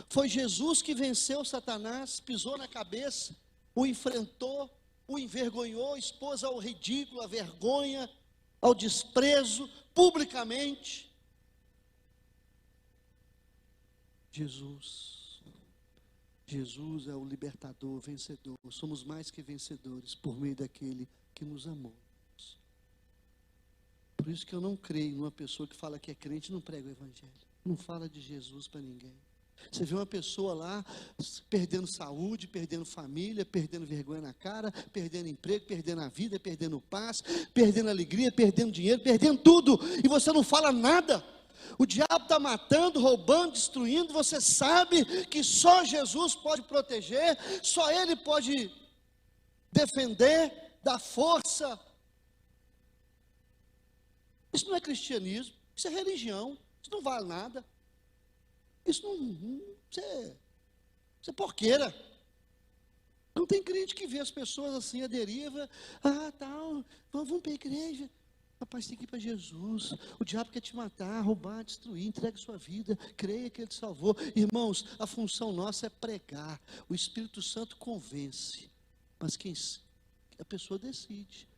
Foi Jesus que venceu Satanás, pisou na cabeça, o enfrentou, o envergonhou, expôs ao ridículo, à vergonha, ao desprezo, publicamente. Jesus é o libertador, vencedor. Somos mais que vencedores por meio daquele que nos amou. Por isso que eu não creio numa pessoa que fala que é crente e não prega o Evangelho, não fala de Jesus para ninguém. Você vê uma pessoa lá perdendo saúde, perdendo família, perdendo vergonha na cara, perdendo emprego, perdendo a vida, perdendo paz, perdendo alegria, perdendo dinheiro, perdendo tudo, e você não fala nada. O diabo está matando, roubando, destruindo. Você sabe que só Jesus pode proteger, só Ele pode defender, dar força. Isso não é cristianismo, isso é religião, isso não vale nada. Isso isso é porqueira. Não tem crente que vê as pessoas assim, à deriva. Vamos para a igreja. Rapaz, tem que ir para Jesus. O diabo quer te matar, roubar, destruir. Entregue sua vida, creia que Ele te salvou. Irmãos, a função nossa é pregar. O Espírito Santo convence, mas a pessoa decide.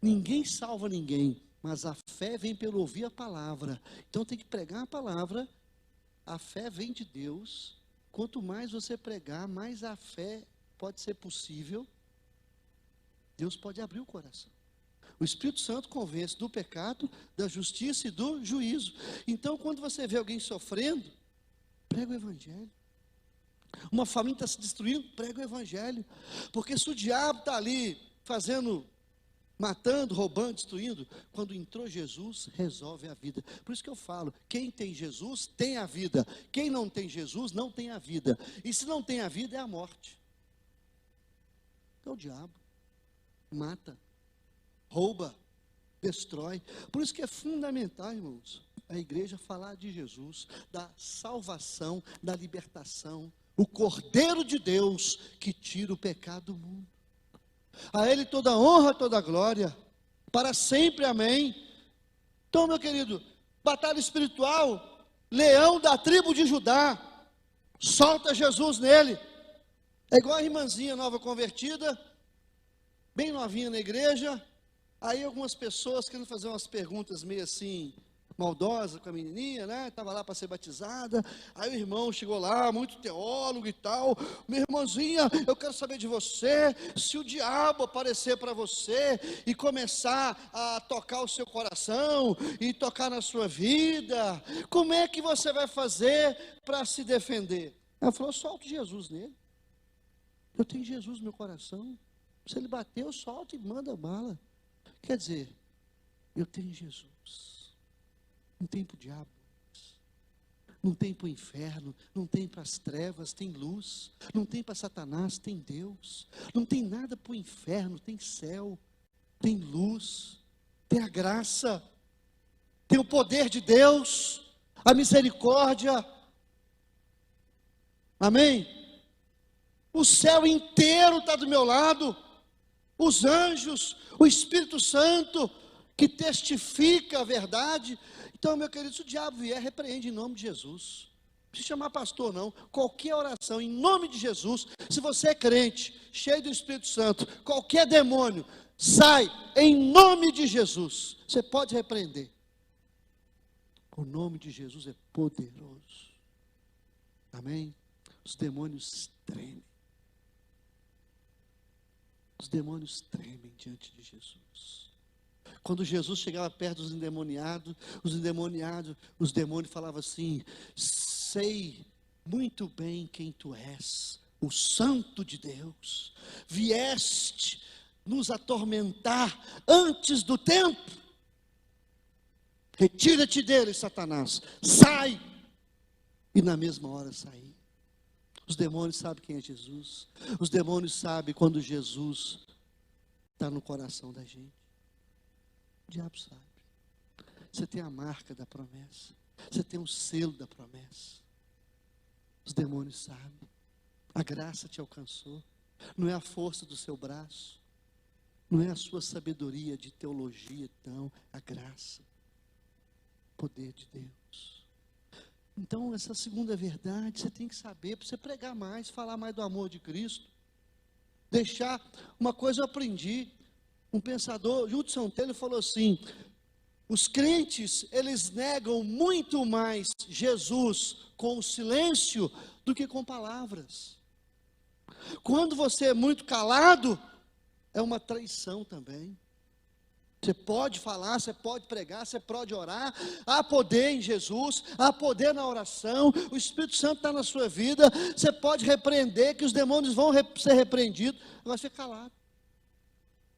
Ninguém salva ninguém, mas a fé vem pelo ouvir a palavra. Então tem que pregar a palavra. A fé vem de Deus. Quanto mais você pregar, mais a fé pode ser possível. Deus pode abrir o coração. O Espírito Santo convence do pecado, da justiça e do juízo. Então, quando você vê alguém sofrendo, prega o Evangelho. Uma família está se destruindo, prega o Evangelho. Porque se o diabo está ali matando, roubando, destruindo, quando entrou Jesus, resolve a vida. Por isso que eu falo, quem tem Jesus tem a vida, quem não tem Jesus não tem a vida, e se não tem a vida é a morte. Então o diabo mata, rouba, destrói. Por isso que é fundamental, irmãos, a igreja falar de Jesus, da salvação, da libertação, o Cordeiro de Deus que tira o pecado do mundo. A Ele toda honra, toda glória, para sempre, amém. Então, meu querido, batalha espiritual, leão da tribo de Judá, solta Jesus nele. É igual a irmãzinha nova convertida, bem novinha na igreja. Aí algumas pessoas querendo fazer umas perguntas meio assim, maldosa com a menininha, né? Estava lá para ser batizada. Aí o irmão chegou lá, muito teólogo e tal. Minha irmãzinha, eu quero saber de você, se o diabo aparecer para você e começar a tocar o seu coração e tocar na sua vida, como é que você vai fazer para se defender? Ela falou, solta Jesus nele. Eu tenho Jesus no meu coração. Se ele bater, eu solto e manda bala. Quer dizer, eu tenho Jesus. Não tem para o diabo, não tem para o inferno, não tem para as trevas, tem luz. Não tem para Satanás, tem Deus. Não tem nada para o inferno, tem céu, tem luz, tem a graça, tem o poder de Deus, a misericórdia. Amém? O céu inteiro está do meu lado, os anjos, o Espírito Santo, que testifica a verdade. Então, meu querido, se o diabo vier, repreende em nome de Jesus. Não precisa chamar pastor, não. Qualquer oração em nome de Jesus, se você é crente, cheio do Espírito Santo, qualquer demônio, sai em nome de Jesus. Você pode repreender. O nome de Jesus é poderoso. Amém? Os demônios tremem. Os demônios tremem diante de Jesus. Quando Jesus chegava perto dos endemoniados, os demônios falavam assim: sei muito bem quem tu és, o Santo de Deus. Vieste nos atormentar antes do tempo. Retira-te dele, Satanás. Sai. E na mesma hora saí. Os demônios sabem quem é Jesus. Os demônios sabem quando Jesus está no coração da gente. O diabo sabe. Você tem a marca da promessa. Você tem o selo da promessa. Os demônios sabem. A graça te alcançou. Não é a força do seu braço. Não é a sua sabedoria de teologia, não. A graça. O poder de Deus. Então, essa segunda verdade, você tem que saber, para você pregar mais, falar mais do amor de Cristo. Deixar, uma coisa eu aprendi, um pensador, Hudson Taylor, falou assim: os crentes, eles negam muito mais Jesus com o silêncio do que com palavras. Quando você é muito calado, é uma traição também. Você pode falar, você pode pregar, você pode orar. Há poder em Jesus, há poder na oração. O Espírito Santo está na sua vida. Você pode repreender, que os demônios vão ser repreendidos. Agora você calado.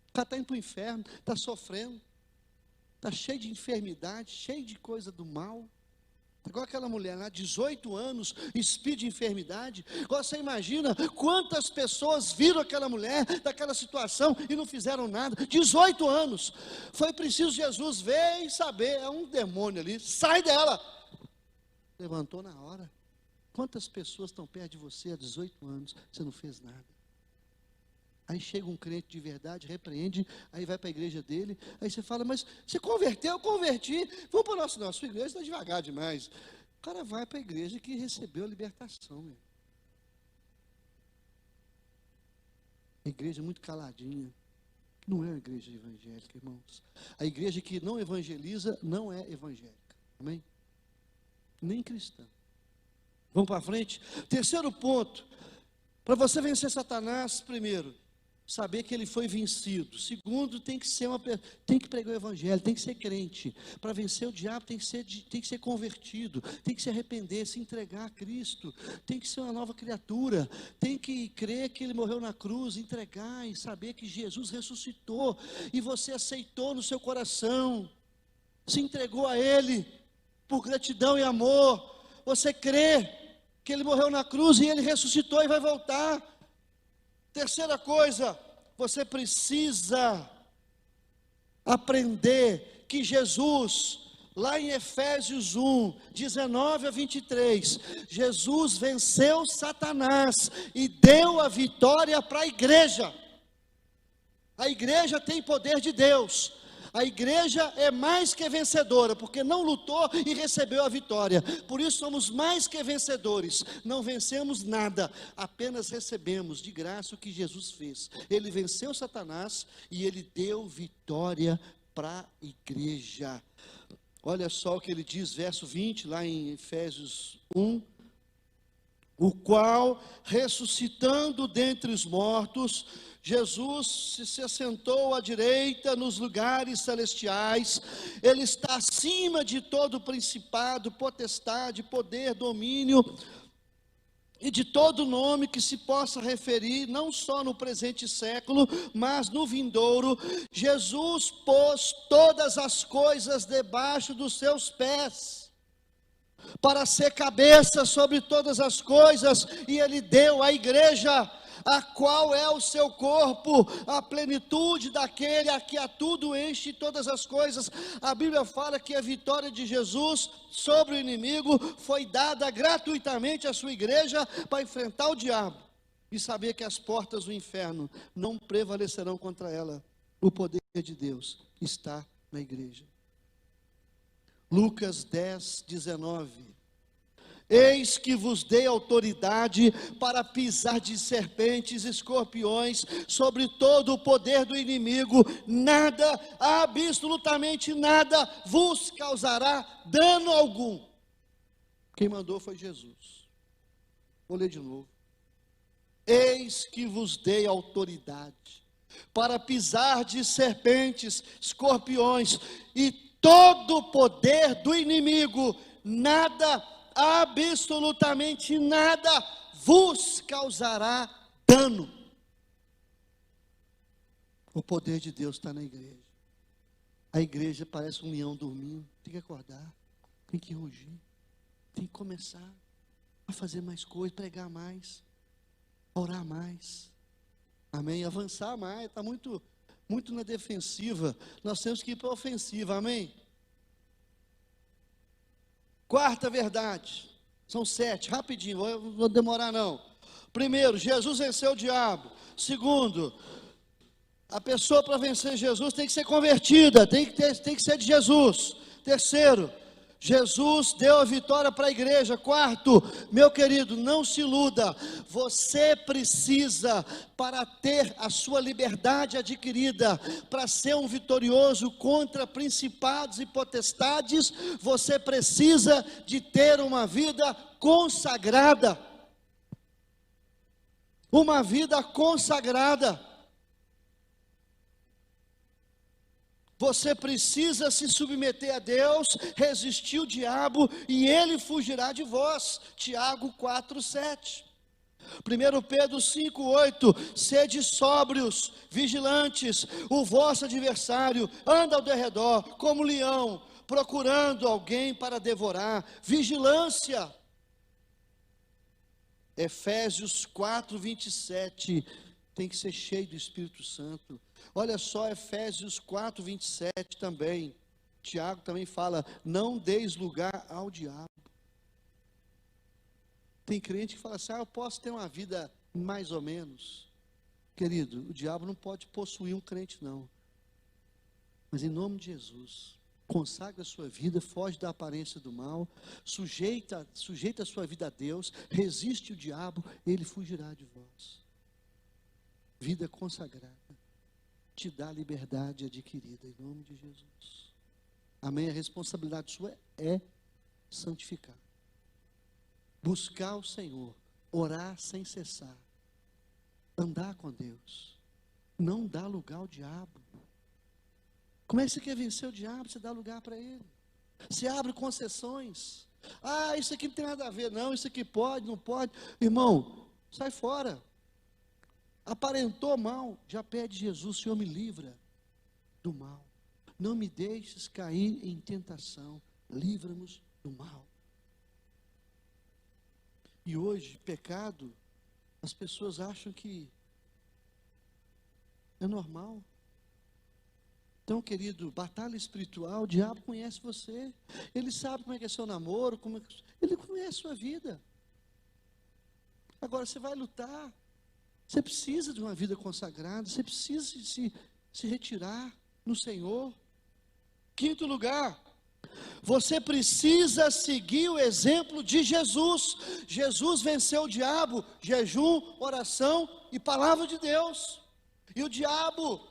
O cara está indo para o inferno, está sofrendo, está cheio de enfermidade, cheio de coisa do mal. Igual aquela mulher lá, 18 anos, espírito de enfermidade. Agora você imagina quantas pessoas viram aquela mulher daquela situação e não fizeram nada. 18 anos. Foi preciso Jesus ver e saber, é um demônio ali, sai dela. Levantou na hora. Quantas pessoas estão perto de você há 18 anos, você não fez nada. Aí chega um crente de verdade, repreende, aí vai para a igreja dele, aí você fala, mas você converteu? Eu converti, vamos para a nossa, não, sua igreja está devagar demais. O cara vai para a igreja que recebeu a libertação, meu. A igreja muito caladinha, não é uma igreja evangélica, irmãos. A igreja que não evangeliza, não é evangélica, amém? Nem cristã. Vamos para frente? Terceiro ponto, para você vencer Satanás, primeiro, saber que ele foi vencido. Segundo, tem que pregar o evangelho, tem que ser crente. Para vencer o diabo tem que ser convertido, tem que se arrepender, se entregar a Cristo, tem que ser uma nova criatura, tem que crer que ele morreu na cruz, entregar e saber que Jesus ressuscitou e você aceitou no seu coração, se entregou a ele por gratidão e amor. Você crê que ele morreu na cruz e ele ressuscitou e vai voltar. Terceira coisa, você precisa aprender que Jesus, lá em Efésios 1, 19 a 23, Jesus venceu Satanás e deu a vitória para a igreja. A igreja tem poder de Deus. A igreja é mais que vencedora, porque não lutou e recebeu a vitória. Por isso somos mais que vencedores. Não vencemos nada, apenas recebemos de graça o que Jesus fez. Ele venceu Satanás e ele deu vitória para a igreja. Olha só o que ele diz, verso 20, lá em Efésios 1. O qual, ressuscitando dentre os mortos, Jesus se assentou à direita nos lugares celestiais. Ele está acima de todo principado, potestade, poder, domínio e de todo nome que se possa referir, não só no presente século, mas no vindouro, Jesus pôs todas as coisas debaixo dos seus pés, para ser cabeça sobre todas as coisas, e Ele deu à igreja, a qual é o seu corpo, a plenitude daquele a que a tudo enche todas as coisas. A Bíblia fala que a vitória de Jesus sobre o inimigo foi dada gratuitamente à sua igreja para enfrentar o diabo e saber que as portas do inferno não prevalecerão contra ela. O poder de Deus está na igreja. Lucas 10, 19. Eis que vos dei autoridade para pisar de serpentes e escorpiões, sobre todo o poder do inimigo, nada, absolutamente nada, vos causará dano algum. Quem mandou foi Jesus. Vou ler de novo. Eis que vos dei autoridade para pisar de serpentes, escorpiões e todo o poder do inimigo, nada, absolutamente nada vos causará dano. O poder de Deus está na igreja. A igreja parece um leão dormindo. Tem que acordar, tem que rugir, tem que começar a fazer mais coisas, pregar mais, orar mais, amém, avançar mais. Está muito na defensiva. Nós temos que ir para a ofensiva, amém. Quarta verdade, são 7, rapidinho, não vou demorar não. Primeiro, Jesus venceu o diabo. Segundo, a pessoa para vencer Jesus tem que ser convertida, tem que ser de Jesus. Terceiro, Jesus deu a vitória para a igreja. Quarto, meu querido, não se iluda, você precisa, para ter a sua liberdade adquirida, para ser um vitorioso contra principados e potestades, você precisa de ter uma vida consagrada. Uma vida consagrada. Você precisa se submeter a Deus, resistir o diabo e ele fugirá de vós. Tiago 4:7. 1 Pedro 5:8. Sede sóbrios, vigilantes, o vosso adversário anda ao derredor como leão, procurando alguém para devorar. Vigilância. Efésios 4:27. Tem que ser cheio do Espírito Santo. Olha só, Efésios 4:27 também. Tiago também fala: não deis lugar ao diabo. Tem crente que fala assim: eu posso ter uma vida mais ou menos. Querido, o diabo não pode possuir um crente, não. Mas em nome de Jesus, consagra a sua vida, foge da aparência do mal, sujeita a sua vida a Deus, resiste o diabo, ele fugirá de vós. Vida consagrada te dá liberdade adquirida em nome de Jesus. Amém? A responsabilidade sua é santificar, buscar o Senhor, orar sem cessar, andar com Deus, não dá lugar ao diabo. Como é que você quer vencer o diabo? Você dá lugar para ele, você abre concessões. Isso aqui não tem nada a ver, não, isso aqui pode, não pode. Irmão, sai fora. Aparentou mal, já pede Jesus: Senhor, me livra do mal, não me deixes cair em tentação, livra-nos do mal. E hoje, pecado, as pessoas acham que é normal. Então, querido, batalha espiritual, o diabo conhece você, ele sabe como é que é seu namoro, ele conhece a sua vida. Agora você vai lutar. Você precisa de uma vida consagrada, você precisa se retirar no Senhor. Quinto lugar, você precisa seguir o exemplo de Jesus. Jesus venceu o diabo, jejum, oração e palavra de Deus. E o diabo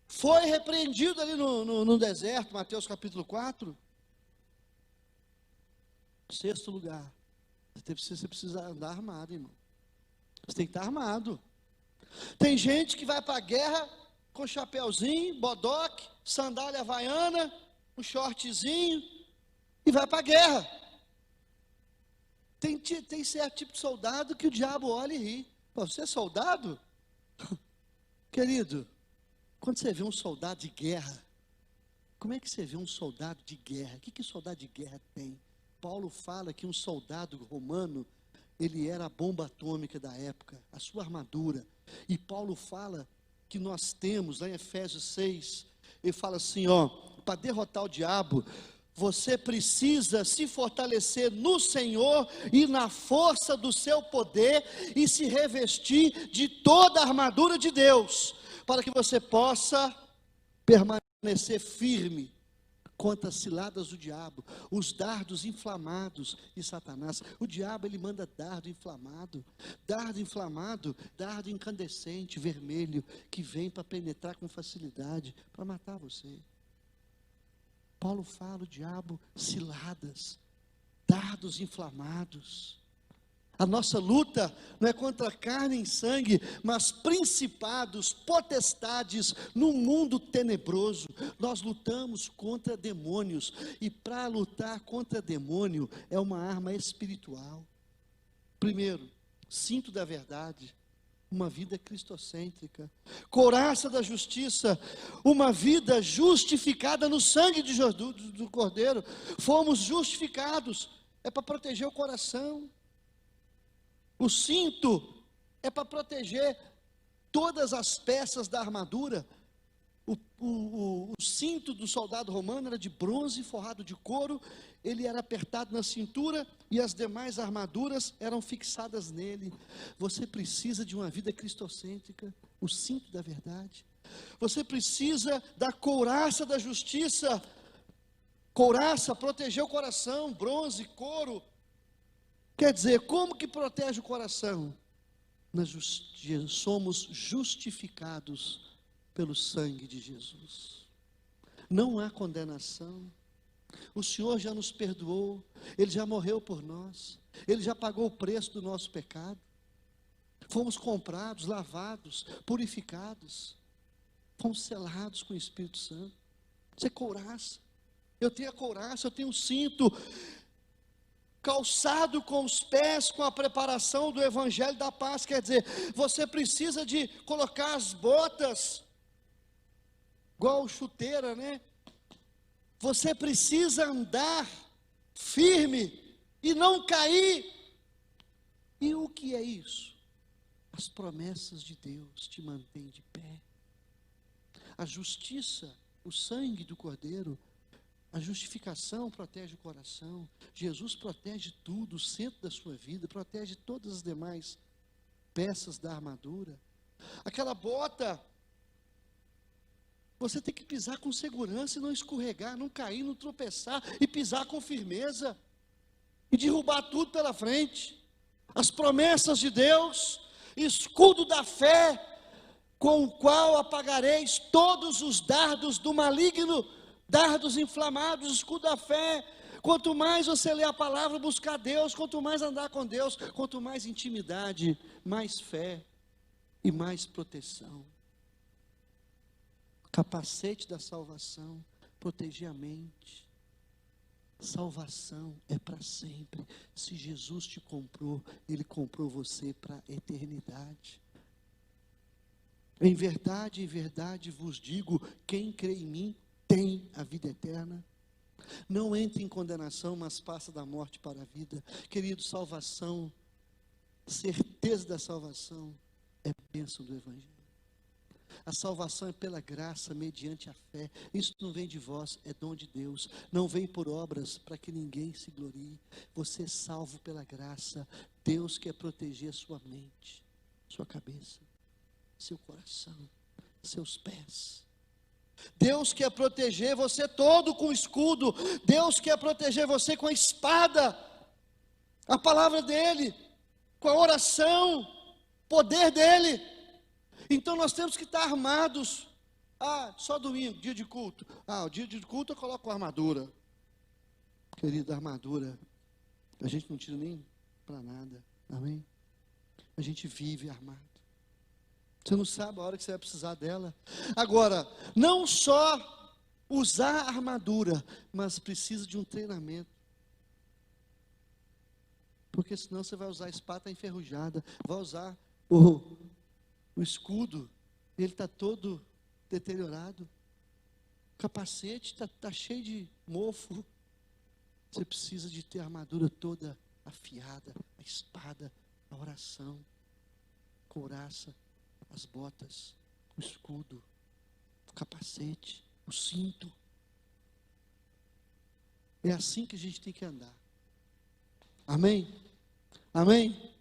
foi repreendido ali no deserto, Mateus capítulo 4. Sexto lugar, você precisa andar armado, irmão. Você tem que estar armado. Tem gente que vai para a guerra com chapéuzinho, bodoque, sandália havaiana, um shortzinho e vai para a guerra. Tem certo tipo de soldado que o diabo olha e ri. Pô, você é soldado? Querido, quando você vê um soldado de guerra, como é que você vê um soldado de guerra? O que soldado de guerra tem? Paulo fala que um soldado romano, ele era a bomba atômica da época, a sua armadura. E Paulo fala que nós temos, lá em Efésios 6, ele fala assim, para derrotar o diabo, você precisa se fortalecer no Senhor e na força do seu poder e se revestir de toda a armadura de Deus, para que você possa permanecer firme contra as ciladas do diabo, os dardos inflamados de Satanás. O diabo, ele manda dardo inflamado, dardo incandescente, vermelho, que vem para penetrar com facilidade, para matar você. Paulo fala, o diabo, ciladas, dardos inflamados. A nossa luta não é contra carne e sangue, mas principados, potestades no mundo tenebroso. Nós lutamos contra demônios, e para lutar contra demônio é uma arma espiritual. Primeiro, cinto da verdade, uma vida cristocêntrica. Couraça da justiça, uma vida justificada no sangue de Jesus, do Cordeiro. Fomos justificados, é para proteger o coração. O cinto é para proteger todas as peças da armadura. O cinto do soldado romano era de bronze forrado de couro, ele era apertado na cintura e as demais armaduras eram fixadas nele. Você precisa de uma vida cristocêntrica, o cinto da verdade. Você precisa da couraça da justiça. Couraça, proteger o coração, bronze, couro. Quer dizer, como que protege o coração? Somos justificados pelo sangue de Jesus. Não há condenação. O Senhor já nos perdoou, Ele já morreu por nós, Ele já pagou o preço do nosso pecado. Fomos comprados, lavados, purificados, fomos selados com o Espírito Santo. Isso é couraça. Eu tenho a couraça, eu tenho o cinto, calçado com os pés, com a preparação do Evangelho da Paz. Quer dizer, você precisa de colocar as botas, igual chuteira, né? Você precisa andar firme e não cair. E o que é isso? As promessas de Deus te mantêm de pé. A justiça, o sangue do Cordeiro, a justificação protege o coração. Jesus protege tudo, o centro da sua vida, protege todas as demais peças da armadura. Aquela bota, você tem que pisar com segurança e não escorregar, não cair, não tropeçar, e pisar com firmeza, e derrubar tudo pela frente. As promessas de Deus, escudo da fé, com o qual apagareis todos os dardos do maligno, dardos inflamados, escudo da fé. Quanto mais você ler a palavra, buscar Deus, quanto mais andar com Deus, quanto mais intimidade, mais fé e mais proteção. Capacete da salvação, proteger a mente. Salvação é para sempre. Se Jesus te comprou, Ele comprou você para a eternidade. Em verdade vos digo, quem crê em mim tem a vida eterna. Não entre em condenação, mas passa da morte para a vida. Querido, salvação, certeza da salvação, é bênção do Evangelho. A salvação é pela graça, mediante a fé. Isso não vem de vós, é dom de Deus. Não vem por obras, para que ninguém se glorie. Você é salvo pela graça. Deus quer proteger a sua mente, sua cabeça, seu coração, seus pés. Deus quer proteger você todo com escudo. Deus quer proteger você com a espada, a palavra dEle, com a oração, poder dEle. Então nós temos que estar armados. Só domingo, dia de culto. O dia de culto eu coloco a armadura. Querido, a armadura a gente não tira nem para nada, amém? A gente vive armado. Você não sabe a hora que você vai precisar dela. Agora, não só usar a armadura, mas precisa de um treinamento. Porque senão você vai usar a espada enferrujada, vai usar o escudo, ele está todo deteriorado. O capacete está cheio de mofo. Você precisa de ter a armadura toda afiada, a espada, a oração, a couraça, as botas, o escudo, o capacete, o cinto. É assim que a gente tem que andar. Amém? Amém?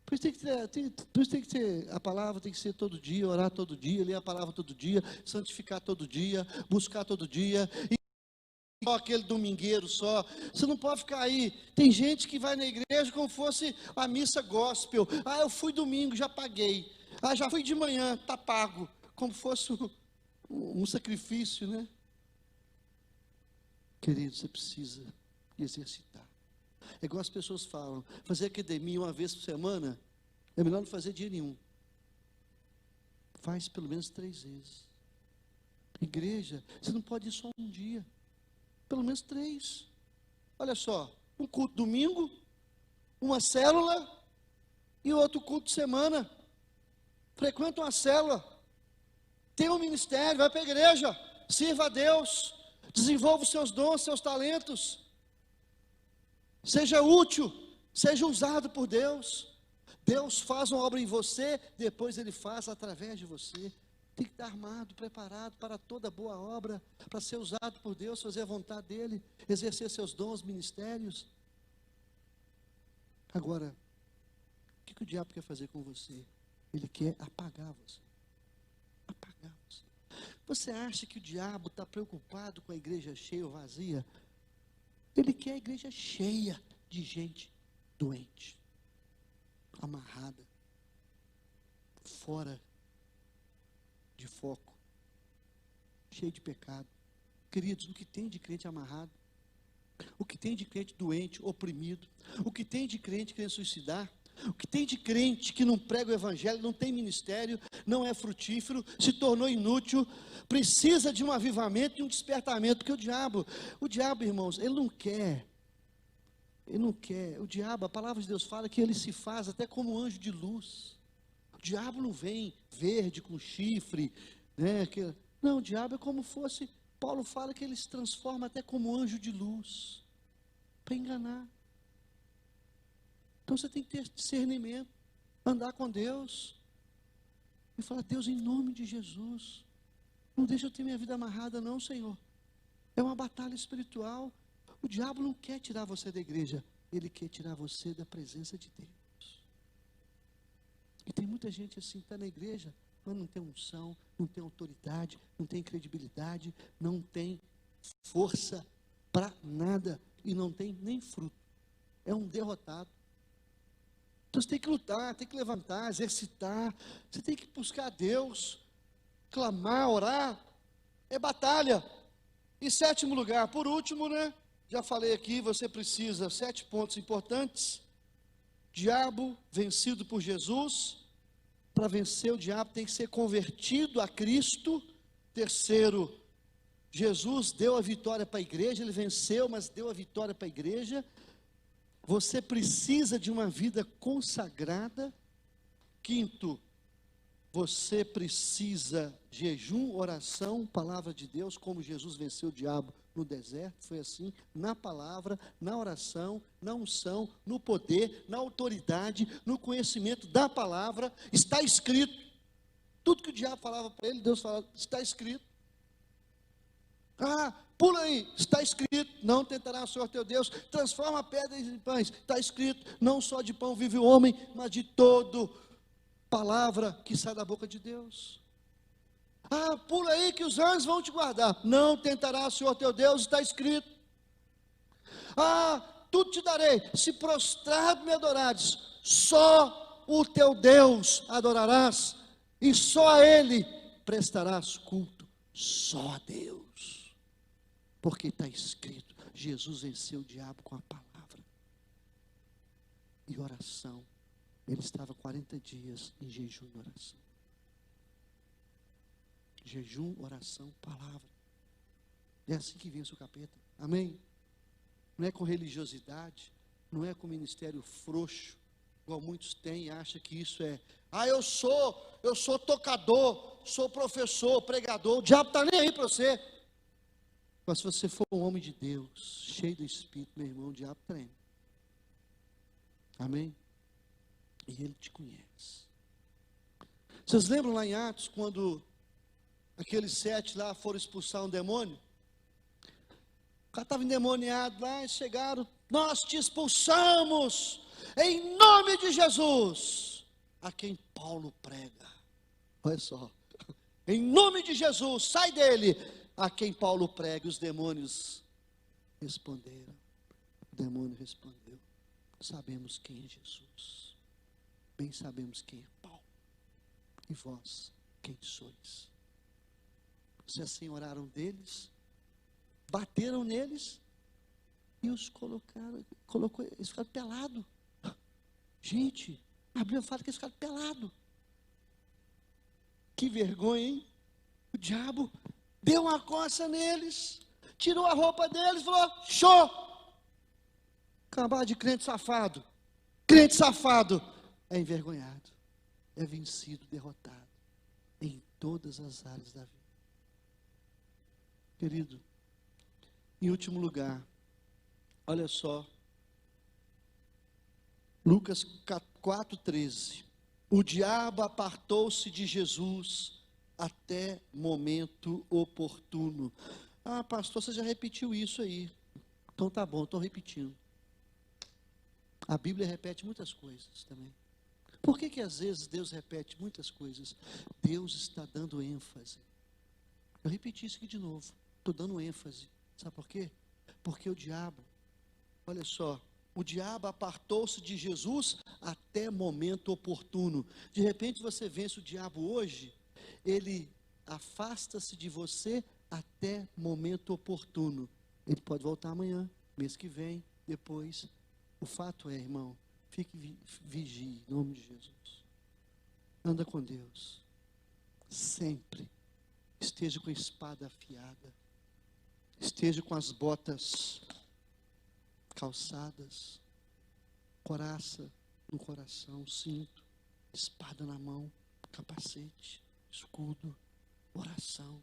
Por isso tem que ter, a palavra tem que ser todo dia, orar todo dia, ler a palavra todo dia, santificar todo dia, buscar todo dia. E só aquele domingueiro só. Você não pode ficar aí. Tem gente que vai na igreja como fosse a missa gospel. Ah, eu fui domingo, já paguei. Ah, já fui de manhã, está pago. Como fosse um sacrifício, né? Querido, você precisa exercitar. É igual as pessoas falam, fazer academia uma vez por semana, é melhor não fazer dia nenhum. Faz pelo menos 3 vezes. Igreja, você não pode ir só um dia. Pelo menos 3. Olha só, um culto domingo, uma célula e outro culto de semana. Frequenta uma célula, tem um ministério, vai para a igreja, sirva a Deus, desenvolva os seus dons, seus talentos. Seja útil, seja usado por Deus. Deus faz uma obra em você, depois Ele faz através de você. Tem que estar armado, preparado para toda boa obra, para ser usado por Deus, fazer a vontade dEle, exercer seus dons, ministérios. Agora, o que o diabo quer fazer com você? Ele quer apagar você. Apagar você. Você acha que o diabo está preocupado com a igreja cheia ou vazia? Ele quer a igreja cheia de gente doente, amarrada, fora de foco, cheio de pecado. Queridos, o que tem de crente amarrado, o que tem de crente doente, oprimido, o que tem de crente querendo suicidar, o que tem de crente que não prega o evangelho, não tem ministério, não é frutífero, se tornou inútil, precisa de um avivamento e um despertamento, porque o diabo, irmãos, ele não quer, o diabo, a palavra de Deus fala que ele se faz até como um anjo de luz. O diabo não vem verde, com chifre, né? Não, o diabo é como fosse, Paulo fala que ele se transforma até como um anjo de luz, para enganar. Então você tem que ter discernimento, andar com Deus, e falar: Deus, em nome de Jesus, não deixa eu ter minha vida amarrada não, Senhor. É uma batalha espiritual. O diabo não quer tirar você da igreja, ele quer tirar você da presença de Deus. E tem muita gente assim, está na igreja, mas não tem unção, não tem autoridade, não tem credibilidade, não tem força para nada, e não tem nem fruto. É um derrotado. Então você tem que lutar, tem que levantar, exercitar, você tem que buscar a Deus, clamar, orar, é batalha. Em 7º lugar, por último, né? Já falei aqui, você precisa, 7 pontos importantes. Diabo vencido por Jesus. Para vencer o diabo tem que ser convertido a Cristo. 3º, Jesus deu a vitória para a igreja, ele venceu, mas deu a vitória para a igreja. Você precisa de uma vida consagrada. 5º, você precisa jejum, oração, palavra de Deus, como Jesus venceu o diabo no deserto, foi assim, na palavra, na oração, na unção, no poder, na autoridade, no conhecimento da palavra. Está escrito, tudo que o diabo falava para ele, Deus falava, está escrito. Ah, pula aí, está escrito, não tentará o Senhor teu Deus, transforma pedras em pães, está escrito, não só de pão vive o homem, mas de todo palavra que sai da boca de Deus. Ah, pula aí que os anjos vão te guardar, não tentará o Senhor teu Deus, está escrito. Ah, tudo te darei, se prostrado me adorares, só o teu Deus adorarás, e só a Ele prestarás culto, só a Deus, porque está escrito, Jesus venceu o diabo com a palavra, e oração. Ele estava 40 dias em jejum e oração. Jejum, oração, palavra. É assim que vence o capeta. Amém? Não é com religiosidade, Não é com ministério frouxo, igual muitos têm, e acham que isso é, eu sou tocador, sou professor, pregador, o diabo está nem aí para você. Mas se você for um homem de Deus, cheio do Espírito, meu irmão, o diabo treme. Amém? E ele te conhece. Vocês lembram lá em Atos, quando aqueles 7 lá foram expulsar um demônio? O cara estava endemoniado lá e chegaram, nós te expulsamos, em nome de Jesus, a quem Paulo prega. Olha só, em nome de Jesus, sai dele, a quem Paulo prega. Os demônios responderam. O demônio respondeu: sabemos quem é Jesus, bem sabemos quem é Paulo, e vós quem sois? Se assenhoraram deles, bateram neles e os eles ficaram pelados. Gente, a Bíblia fala que eles ficaram pelados. Que vergonha, hein? O diabo deu uma coça neles, tirou a roupa deles e falou: show! Acabar de crente safado é envergonhado, é vencido, derrotado em todas as áreas da vida. Querido, em último lugar, olha só, Lucas 4,13. O diabo apartou-se de Jesus até momento oportuno. Pastor, você já repetiu isso aí. Então tá bom, estou repetindo. A Bíblia repete muitas coisas também. Por que às vezes Deus repete muitas coisas? Deus está dando ênfase. Eu repeti isso aqui de novo. Estou dando ênfase. Sabe por quê? Porque o diabo, olha só, o diabo apartou-se de Jesus até momento oportuno. De repente você vence o diabo hoje, ele afasta-se de você até momento oportuno. Ele pode voltar amanhã, mês que vem, depois. O fato é, irmão, fique vigie, em nome de Jesus. Anda com Deus. Sempre esteja com a espada afiada. Esteja com as botas calçadas, coraça no coração, cinto, espada na mão, capacete, escudo, oração.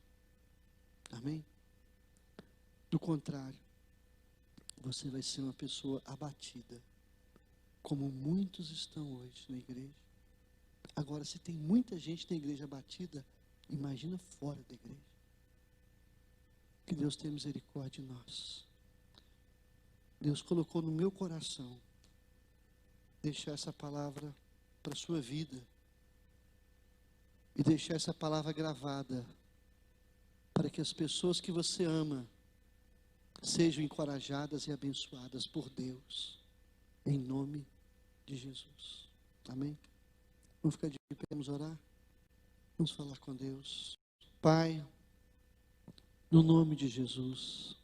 Amém? Do contrário, você vai ser uma pessoa abatida, como muitos estão hoje na igreja. Agora, se tem muita gente na igreja abatida, imagina fora da igreja. Que Deus tenha misericórdia de nós. Deus colocou no meu coração deixar essa palavra para a sua vida e deixar essa palavra gravada para que as pessoas que você ama sejam encorajadas e abençoadas por Deus, em nome de Jesus. Amém? Vamos ficar de pé, vamos orar? Vamos falar com Deus. Pai, no nome de Jesus,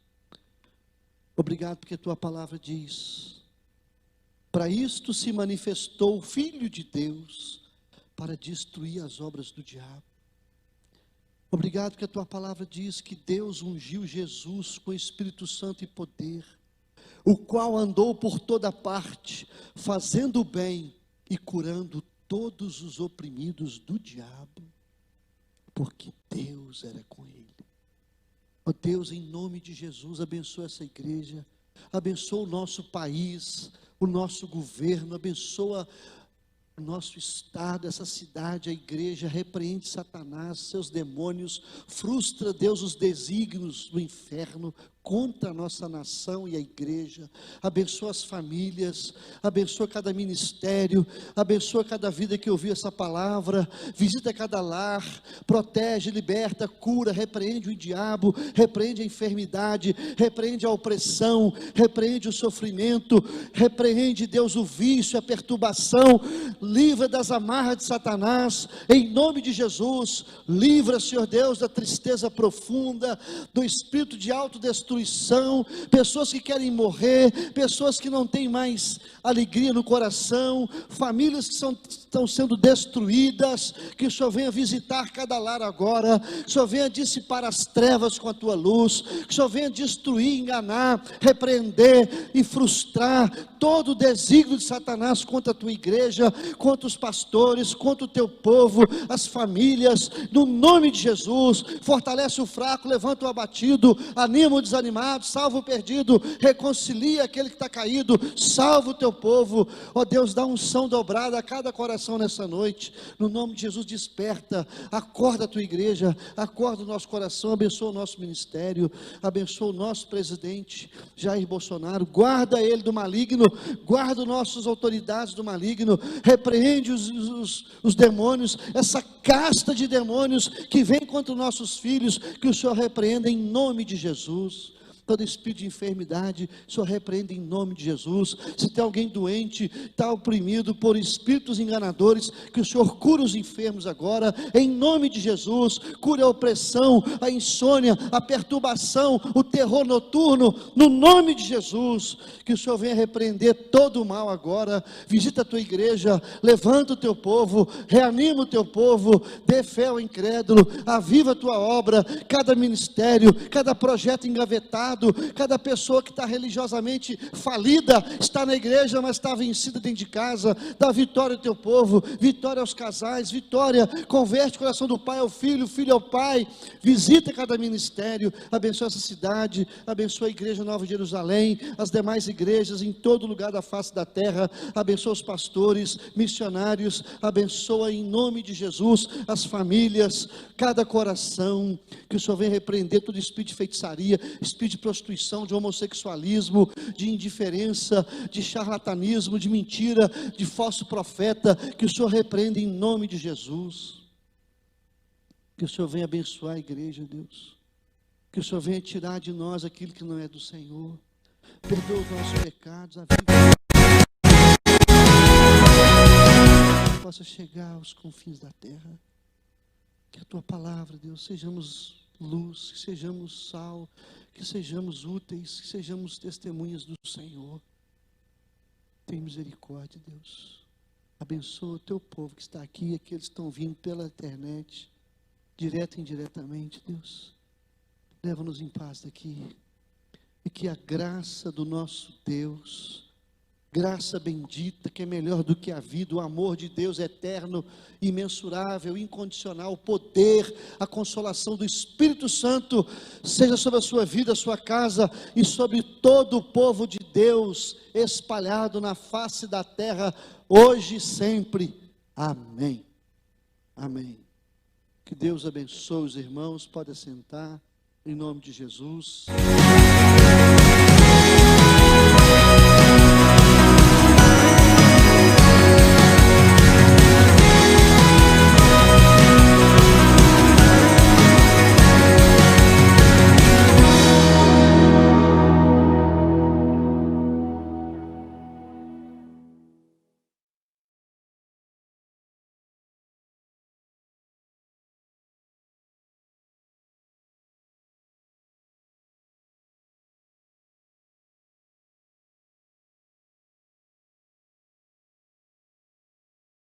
obrigado porque a tua palavra diz: para isto se manifestou o Filho de Deus, para destruir as obras do diabo. Obrigado que a tua palavra diz que Deus ungiu Jesus com Espírito Santo e poder, o qual andou por toda parte, fazendo o bem e curando todos os oprimidos do diabo, porque Deus era com ele. Ó Deus, em nome de Jesus, abençoa essa igreja, abençoa o nosso país, o nosso governo, abençoa o nosso estado, essa cidade, a igreja. Repreende Satanás, seus demônios, frustra, Deus, os desígnios do inferno contra a nossa nação e a igreja. Abençoa as famílias, abençoa cada ministério, abençoa cada vida que ouviu essa palavra, visita cada lar, protege, liberta, cura, repreende o diabo, repreende a enfermidade, repreende a opressão, repreende o sofrimento, repreende, Deus, o vício, a perturbação, livra das amarras de Satanás, em nome de Jesus. Livra, Senhor Deus, da tristeza profunda, do espírito de autodestruição, destruição, pessoas que querem morrer, pessoas que não têm mais alegria no coração, famílias que estão sendo destruídas. Que o Senhor venha visitar cada lar agora, que o Senhor venha dissipar as trevas com a tua luz, que o Senhor venha destruir, enganar, repreender e frustrar todo o desígnio de Satanás contra a tua igreja, contra os pastores, contra o teu povo, as famílias, no nome de Jesus. Fortalece o fraco, levanta o abatido, anima o desanimado, salva o perdido, reconcilia aquele que está caído, salva o teu povo. Ó Deus, dá unção dobrada a cada coração nessa noite, no nome de Jesus. Desperta, acorda a tua igreja, acorda o nosso coração, abençoa o nosso ministério, abençoa o nosso presidente Jair Bolsonaro, guarda ele do maligno, guarda nossas autoridades do maligno, repreende os demônios, essa casta de demônios que vem contra os nossos filhos, que o Senhor repreenda em nome de Jesus. Todo espírito de enfermidade, o Senhor repreende em nome de Jesus. Se tem alguém doente, está oprimido por espíritos enganadores, que o Senhor cura os enfermos agora, em nome de Jesus. Cura a opressão, a insônia, a perturbação, o terror noturno, no nome de Jesus. Que o Senhor venha repreender todo o mal agora. Visita a tua igreja, levanta o teu povo, reanima o teu povo, dê fé ao incrédulo, aviva a tua obra, cada ministério, cada projeto engavetado, cada pessoa que está religiosamente falida, está na igreja, mas está vencida dentro de casa. Dá vitória ao teu povo, vitória aos casais, vitória, converte o coração do pai ao filho, filho ao pai. Visita cada ministério, abençoa essa cidade, abençoa a igreja Nova Jerusalém, as demais igrejas em todo lugar da face da terra. Abençoa os pastores, missionários, abençoa em nome de Jesus as famílias, cada coração. Que o Senhor venha repreender todo espírito de feitiçaria, espírito de prostituição, de homossexualismo, de indiferença, de charlatanismo, de mentira, de falso profeta. Que o Senhor repreenda em nome de Jesus. Que o Senhor venha abençoar a igreja, Deus. Que o Senhor venha tirar de nós aquilo que não é do Senhor. Perdoa os nossos pecados, a vida possa chegar aos confins da terra. Que a tua palavra, Deus, sejamos luz, que sejamos sal, que sejamos úteis, que sejamos testemunhas do Senhor. Tem misericórdia, Deus. Abençoa o teu povo que está aqui, aqueles que estão vindo pela internet, direto e indiretamente, Deus. Leva-nos em paz daqui, e que a graça do nosso Deus, graça bendita, que é melhor do que a vida, o amor de Deus eterno, imensurável, incondicional, o poder, a consolação do Espírito Santo, seja sobre a sua vida, a sua casa, e sobre todo o povo de Deus, espalhado na face da terra, hoje e sempre. Amém. Amém. Que Deus abençoe os irmãos, pode assentar, em nome de Jesus.